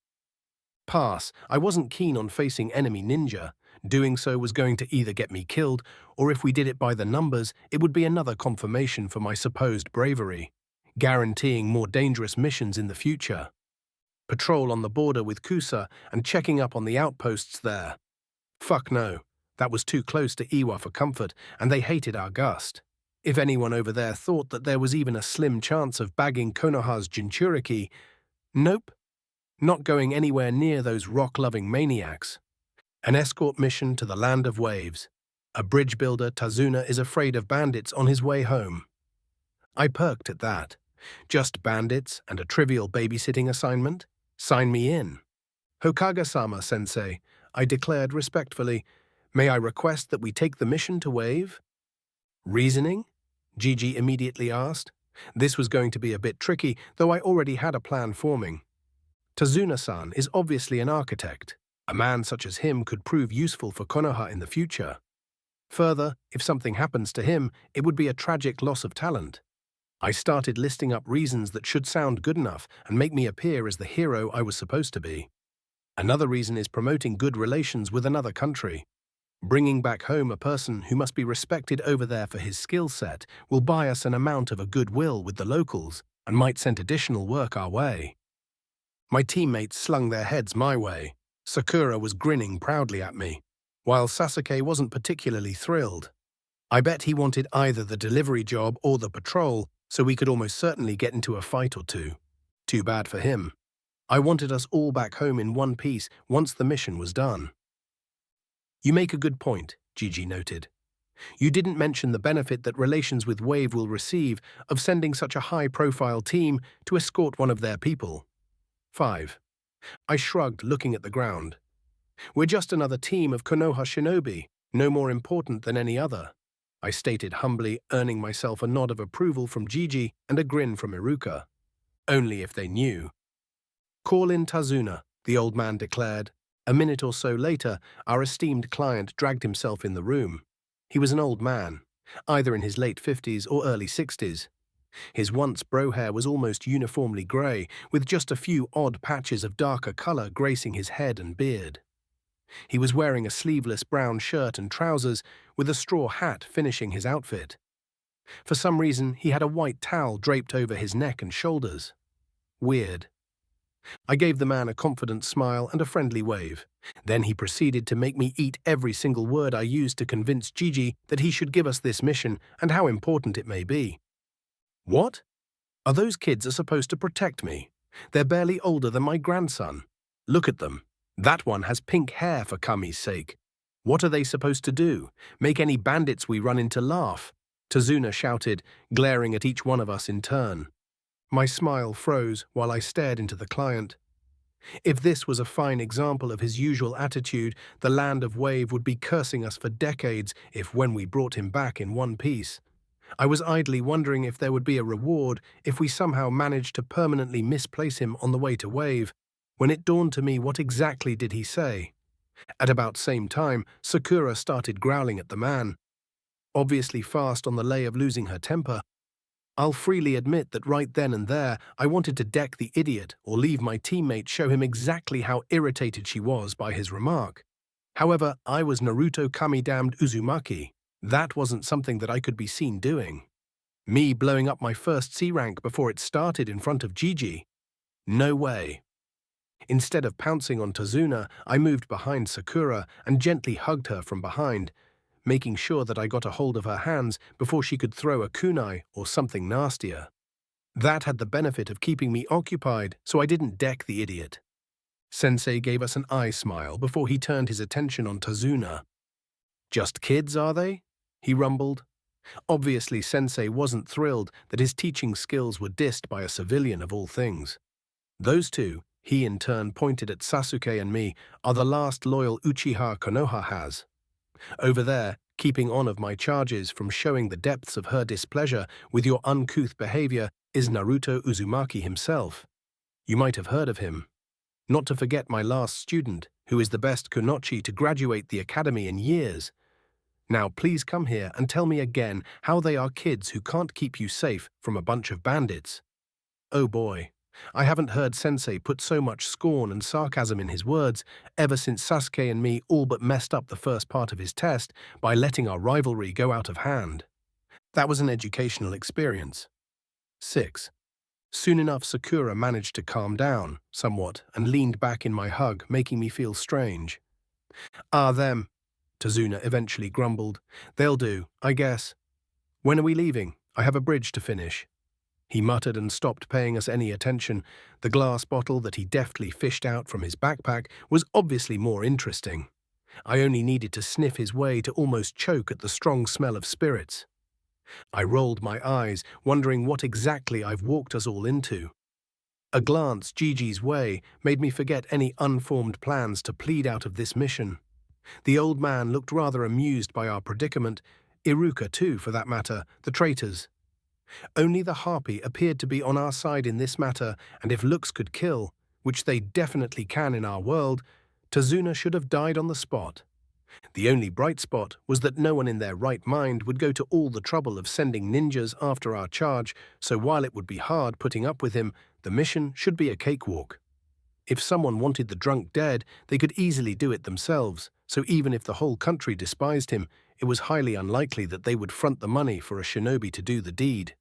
Pass. I wasn't keen on facing enemy ninja. Doing so was going to either get me killed, or if we did it by the numbers, it would be another confirmation for my supposed bravery, guaranteeing more dangerous missions in the future. Patrol on the border with Kusa and checking up on the outposts there. Fuck no. That was too close to Iwa for comfort, and they hated our gust. If anyone over there thought that there was even a slim chance of bagging Konoha's Jinchuriki, nope. Not going anywhere near those rock-loving maniacs. An escort mission to the land of waves. A bridge builder, Tazuna, is afraid of bandits on his way home. I perked at that. Just bandits and a trivial babysitting assignment? Sign me in. "Hokage-sama, sensei," I declared respectfully. "May I request that we take the mission to Wave?" "Reasoning?" Gigi immediately asked. This was going to be a bit tricky, though I already had a plan forming. Tazuna-san is obviously an architect. A man such as him could prove useful for Konoha in the future. Further, if something happens to him, it would be a tragic loss of talent. I started listing up reasons that should sound good enough and make me appear as the hero I was supposed to be. Another reason is promoting good relations with another country. Bringing back home a person who must be respected over there for his skill set will buy us an amount of a goodwill with the locals and might send additional work our way. My teammates slung their heads my way. Sakura was grinning proudly at me, while Sasuke wasn't particularly thrilled. I bet he wanted either the delivery job or the patrol, so we could almost certainly get into a fight or two. Too bad for him. I wanted us all back home in one piece once the mission was done. "You make a good point," Gigi noted. "You didn't mention the benefit that relations with Wave will receive of sending such a high-profile team to escort one of their people." 5. I shrugged, looking at the ground. "We're just another team of Konoha shinobi, no more important than any other," I stated humbly, earning myself a nod of approval from Gigi and a grin from Iruka. Only if they knew. "Call in Tazuna," the old man declared. A minute or so later, our esteemed client dragged himself in the room. He was an old man, either in his late 50s or early 60s. His once bro hair was almost uniformly grey, with just a few odd patches of darker colour gracing his head and beard. He was wearing a sleeveless brown shirt and trousers, with a straw hat finishing his outfit. For some reason, he had a white towel draped over his neck and shoulders. Weird. I gave the man a confident smile and a friendly wave. Then he proceeded to make me eat every single word I used to convince Gigi that he should give us this mission and how important it may be. "What? Are those kids supposed to protect me? They're barely older than my grandson. Look at them. That one has pink hair for Kami's sake. What are they supposed to do? Make any bandits we run into laugh?" Tazuna shouted, glaring at each one of us in turn. My smile froze while I stared into the client. If this was a fine example of his usual attitude, the land of Wave would be cursing us for decades when we brought him back in one piece. I was idly wondering if there would be a reward if we somehow managed to permanently misplace him on the way to Wave, when it dawned to me what exactly did he say. At about same time, Sakura started growling at the man. Obviously fast on the lay of losing her temper, I'll freely admit that right then and there, I wanted to deck the idiot or leave my teammate show him exactly how irritated she was by his remark. However, I was Naruto Kami-damned Uzumaki. That wasn't something that I could be seen doing. Me blowing up my first C rank before it started in front of Gigi? No way. Instead of pouncing on Tazuna, I moved behind Sakura and gently hugged her from behind, making sure that I got a hold of her hands before she could throw a kunai or something nastier. That had the benefit of keeping me occupied, so I didn't deck the idiot. Sensei gave us an eye smile before he turned his attention on Tazuna. Just kids, are they? He rumbled. Obviously, Sensei wasn't thrilled that his teaching skills were dissed by a civilian of all things. Those two, he in turn pointed at Sasuke and me, are the last loyal Uchiha Konoha has. Over there, keeping on of my charges from showing the depths of her displeasure with your uncouth behavior, is Naruto Uzumaki himself. You might have heard of him. Not to forget my last student, who is the best kunoichi to graduate the academy in years. Now please come here and tell me again how they are kids who can't keep you safe from a bunch of bandits. Oh boy, I haven't heard Sensei put so much scorn and sarcasm in his words ever since Sasuke and me all but messed up the first part of his test by letting our rivalry go out of hand. That was an educational experience. 6. Soon enough, Sakura managed to calm down somewhat and leaned back in my hug, making me feel strange. Ah, them, Tazuna eventually grumbled. They'll do, I guess. When are we leaving? I have a bridge to finish. He muttered and stopped paying us any attention. The glass bottle that he deftly fished out from his backpack was obviously more interesting. I only needed to sniff his way to almost choke at the strong smell of spirits. I rolled my eyes, wondering what exactly I've walked us all into. A glance Gigi's way made me forget any unformed plans to plead out of this mission. The old man looked rather amused by our predicament, Iruka too, for that matter, the traitors. Only the Harpy appeared to be on our side in this matter, and if looks could kill, which they definitely can in our world, Tazuna should have died on the spot. The only bright spot was that no one in their right mind would go to all the trouble of sending ninjas after our charge, so while it would be hard putting up with him, the mission should be a cakewalk. If someone wanted the drunk dead, they could easily do it themselves, so even if the whole country despised him, it was highly unlikely that they would front the money for a shinobi to do the deed.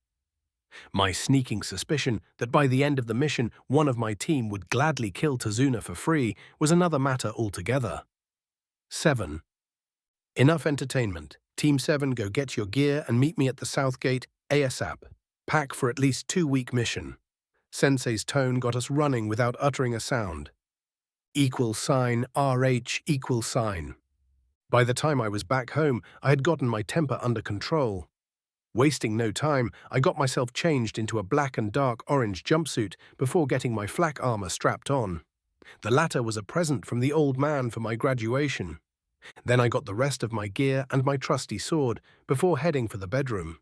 My sneaking suspicion that by the end of the mission one of my team would gladly kill Tazuna for free was another matter altogether. 7. Enough entertainment. Team 7, go get your gear and meet me at the South Gate ASAP. Pack for at least 2-week mission. Sensei's tone got us running without uttering a sound. RH. By the time I was back home, I had gotten my temper under control. Wasting no time, I got myself changed into a black and dark orange jumpsuit before getting my flak armor strapped on. The latter was a present from the old man for my graduation. Then I got the rest of my gear and my trusty sword before heading for the bedroom.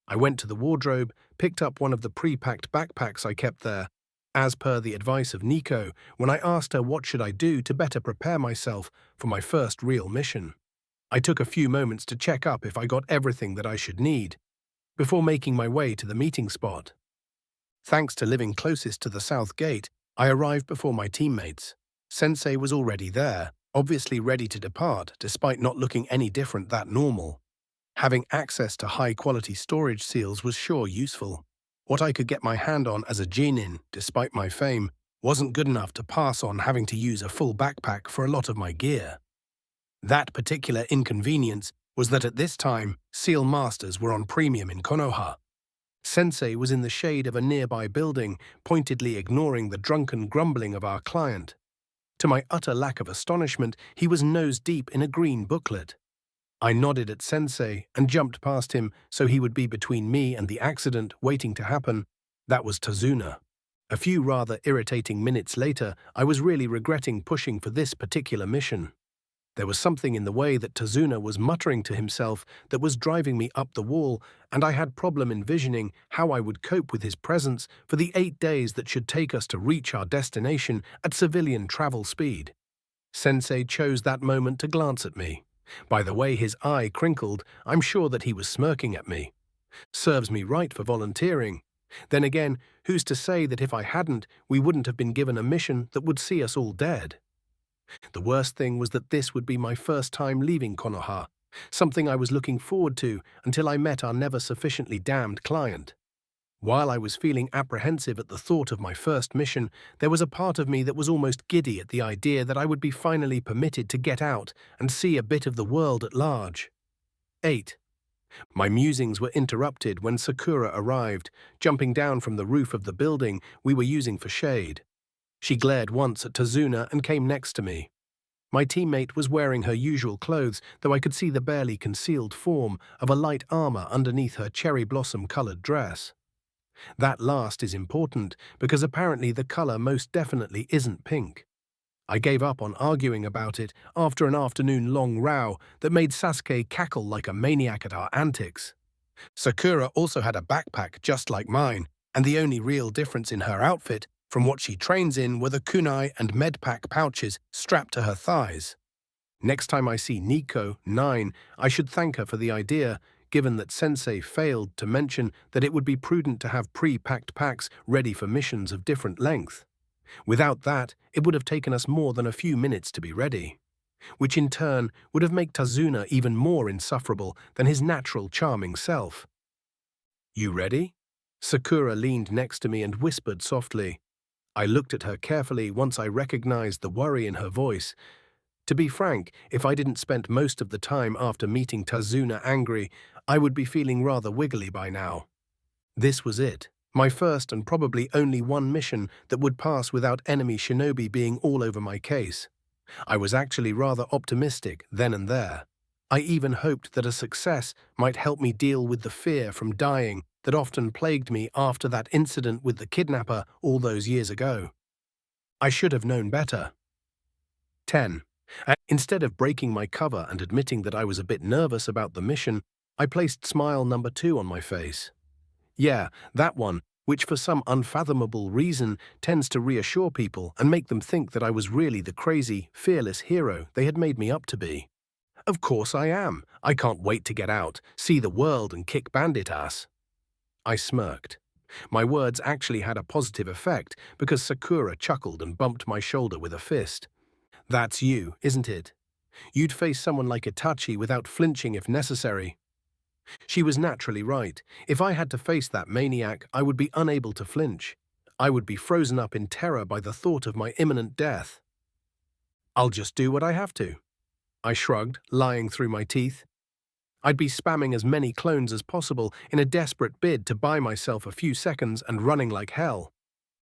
I went to the wardrobe, picked up one of the pre-packed backpacks I kept there, as per the advice of Nico when I asked her what should I do to better prepare myself for my first real mission. I took a few moments to check up if I got everything that I should need, before making my way to the meeting spot. Thanks to living closest to the South Gate, I arrived before my teammates. Sensei was already there, obviously ready to depart despite not looking any different than normal. Having access to high-quality storage seals was sure useful. What I could get my hand on as a genin, despite my fame, wasn't good enough to pass on having to use a full backpack for a lot of my gear. That particular inconvenience was that at this time, seal masters were on premium in Konoha. Sensei was in the shade of a nearby building, pointedly ignoring the drunken grumbling of our client. To my utter lack of astonishment, he was nose-deep in a green booklet. I nodded at Sensei and jumped past him so he would be between me and the accident waiting to happen. That was Tazuna. A few rather irritating minutes later, I was really regretting pushing for this particular mission. There was something in the way that Tazuna was muttering to himself that was driving me up the wall, and I had problem envisioning how I would cope with his presence for the 8 days that should take us to reach our destination at civilian travel speed. Sensei chose that moment to glance at me. By the way his eye crinkled, I'm sure that he was smirking at me. Serves me right for volunteering. Then again, who's to say that if I hadn't, we wouldn't have been given a mission that would see us all dead? The worst thing was that this would be my first time leaving Konoha, something I was looking forward to until I met our never-sufficiently damned client. While I was feeling apprehensive at the thought of my first mission, there was a part of me that was almost giddy at the idea that I would be finally permitted to get out and see a bit of the world at large. 8. My musings were interrupted when Sakura arrived, jumping down from the roof of the building we were using for shade. She glared once at Tazuna and came next to me. My teammate was wearing her usual clothes, though I could see the barely concealed form of a light armor underneath her cherry blossom-colored dress. That last is important because apparently the color most definitely isn't pink. I gave up on arguing about it after an afternoon-long row that made Sasuke cackle like a maniac at our antics. Sakura also had a backpack just like mine, and the only real difference in her outfit from what she trains in were the kunai and medpack pouches strapped to her thighs. Next time I see Nico, 9, I should thank her for the idea, given that Sensei failed to mention that it would be prudent to have pre-packed packs ready for missions of different length. Without that, it would have taken us more than a few minutes to be ready, which in turn would have made Tazuna even more insufferable than his natural charming self. "You ready?" Sakura leaned next to me and whispered softly. I looked at her carefully once I recognized the worry in her voice. To be frank, if I didn't spend most of the time after meeting Tazuna angry, I would be feeling rather wiggly by now. This was it, my first and probably only one mission that would pass without enemy shinobi being all over my case. I was actually rather optimistic then and there. I even hoped that a success might help me deal with the fear from dying that often plagued me after that incident with the kidnapper all those years ago. I should have known better. 10. Instead of breaking my cover and admitting that I was a bit nervous about the mission, I placed smile number 2 on my face. Yeah, that one, which for some unfathomable reason tends to reassure people and make them think that I was really the crazy, fearless hero they had made me up to be. Of course I am. I can't wait to get out, see the world and kick bandit ass. I smirked. My words actually had a positive effect because Sakura chuckled and bumped my shoulder with a fist. That's you, isn't it? You'd face someone like Itachi without flinching if necessary. She was naturally right. If I had to face that maniac, I would be unable to flinch. I would be frozen up in terror by the thought of my imminent death. I'll just do what I have to. I shrugged, lying through my teeth. I'd be spamming as many clones as possible in a desperate bid to buy myself a few seconds and running like hell.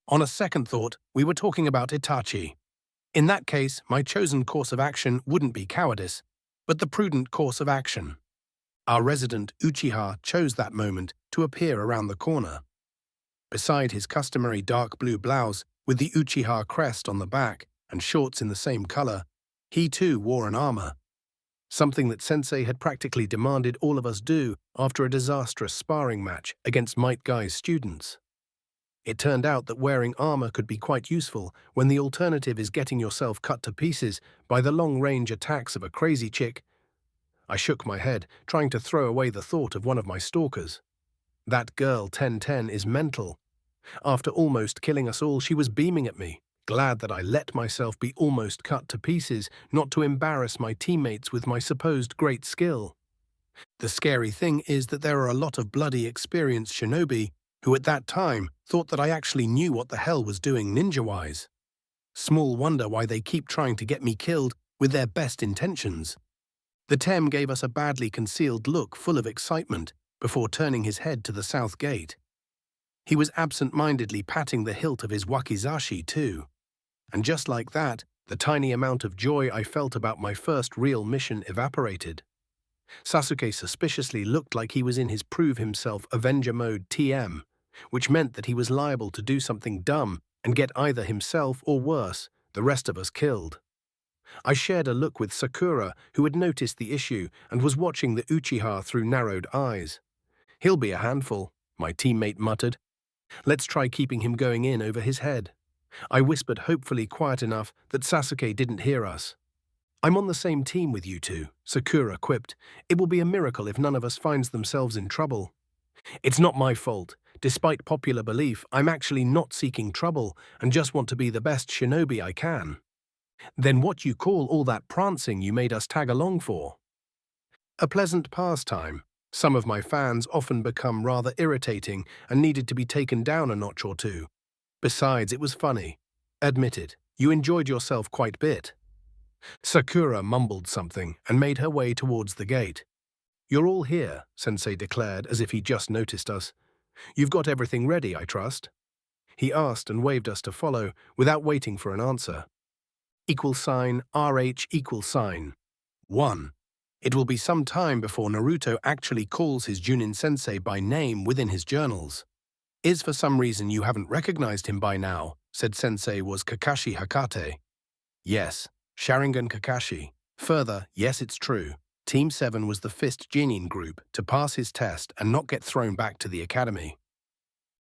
On a second thought, we were talking about Itachi. In that case, my chosen course of action wouldn't be cowardice, but the prudent course of action. Our resident Uchiha chose that moment to appear around the corner. Beside his customary dark blue blouse with the Uchiha crest on the back and shorts in the same color, he too wore an armor. Something that Sensei had practically demanded all of us do after a disastrous sparring match against Might Guy's students. It turned out that wearing armor could be quite useful when the alternative is getting yourself cut to pieces by the long-range attacks of a crazy chick. I shook my head, trying to throw away the thought of one of my stalkers. That girl 1010 is mental. After almost killing us all, she was beaming at me, glad that I let myself be almost cut to pieces, not to embarrass my teammates with my supposed great skill. The scary thing is that there are a lot of bloody experienced shinobi who at that time thought that I actually knew what the hell was doing ninja-wise. Small wonder why they keep trying to get me killed with their best intentions. The Tem gave us a badly concealed look full of excitement before turning his head to the south gate. He was absent-mindedly patting the hilt of his wakizashi too. And just like that, the tiny amount of joy I felt about my first real mission evaporated. Sasuke suspiciously looked like he was in his prove-himself Avenger mode TM, which meant that he was liable to do something dumb and get either himself or worse, the rest of us killed. I shared a look with Sakura, who had noticed the issue and was watching the Uchiha through narrowed eyes. "He'll be a handful," my teammate muttered. "Let's try keeping him going in over his head." I whispered hopefully quiet enough that Sasuke didn't hear us. "I'm on the same team with you two," Sakura quipped. "It will be a miracle if none of us finds themselves in trouble." "It's not my fault. Despite popular belief, I'm actually not seeking trouble and just want to be the best shinobi I can." "Then what you call all that prancing you made us tag along for?" "A pleasant pastime. Some of my fans often become rather irritating and needed to be taken down a notch or two. Besides, it was funny. Admit it, you enjoyed yourself quite a bit." Sakura mumbled something and made her way towards the gate. "You're all here," Sensei declared as if he just noticed us. "You've got everything ready, I trust?" He asked and waved us to follow without waiting for an answer. RH. 1. It will be some time before Naruto actually calls his Junin sensei by name within his journals. Is for some reason you haven't recognized him by now, said sensei was Kakashi Hakate. Yes, Sharingan Kakashi. Further, yes it's true. Team 7 was the fifth Genin group to pass his test and not get thrown back to the academy.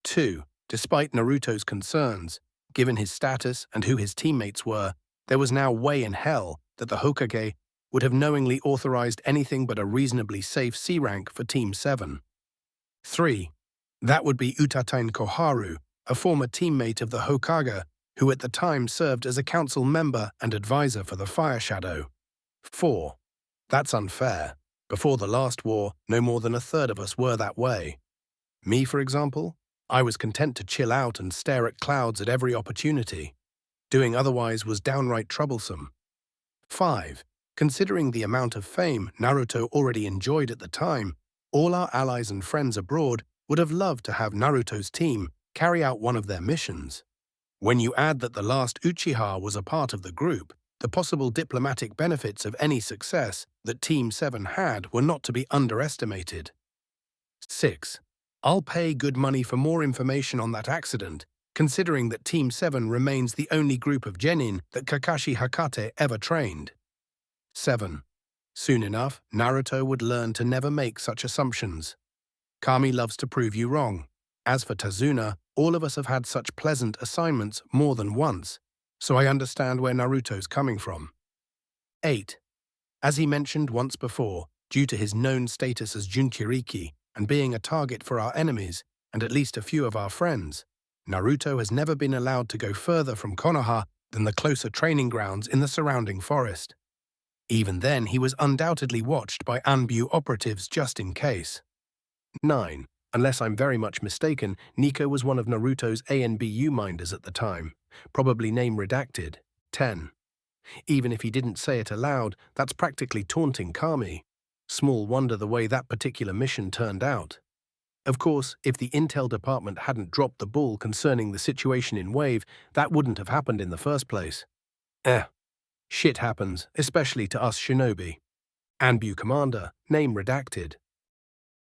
2. Despite Naruto's concerns, given his status and who his teammates were, there was now way in hell that the Hokage would have knowingly authorized anything but a reasonably safe C rank for Team 7. 3. That would be Utatain Koharu, a former teammate of the Hokage, who at the time served as a council member and advisor for the Fire Shadow. 4. That's unfair. Before the last war, no more than a third of us were that way. Me, for example, I was content to chill out and stare at clouds at every opportunity. Doing otherwise was downright troublesome. 5. Considering the amount of fame Naruto already enjoyed at the time, all our allies and friends abroad would have loved to have Naruto's team carry out one of their missions. When you add that the last Uchiha was a part of the group, the possible diplomatic benefits of any success that Team 7 had were not to be underestimated. 6. I'll pay good money for more information on that accident, considering that Team 7 remains the only group of genin that Kakashi Hakate ever trained. 7. Soon enough, Naruto would learn to never make such assumptions. Kami loves to prove you wrong. As for Tazuna, all of us have had such pleasant assignments more than once, so I understand where Naruto's coming from. 8. As he mentioned once before, due to his known status as Junkiriki and being a target for our enemies and at least a few of our friends, Naruto has never been allowed to go further from Konoha than the closer training grounds in the surrounding forest. Even then, he was undoubtedly watched by Anbu operatives just in case. 9. Unless I'm very much mistaken, Nico was one of Naruto's ANBU minders at the time, probably name redacted. 10. Even if he didn't say it aloud, that's practically taunting Kami. Small wonder the way that particular mission turned out. Of course, if the intel department hadn't dropped the ball concerning the situation in Wave, that wouldn't have happened in the first place. Shit happens, especially to us shinobi. Anbu commander, name redacted.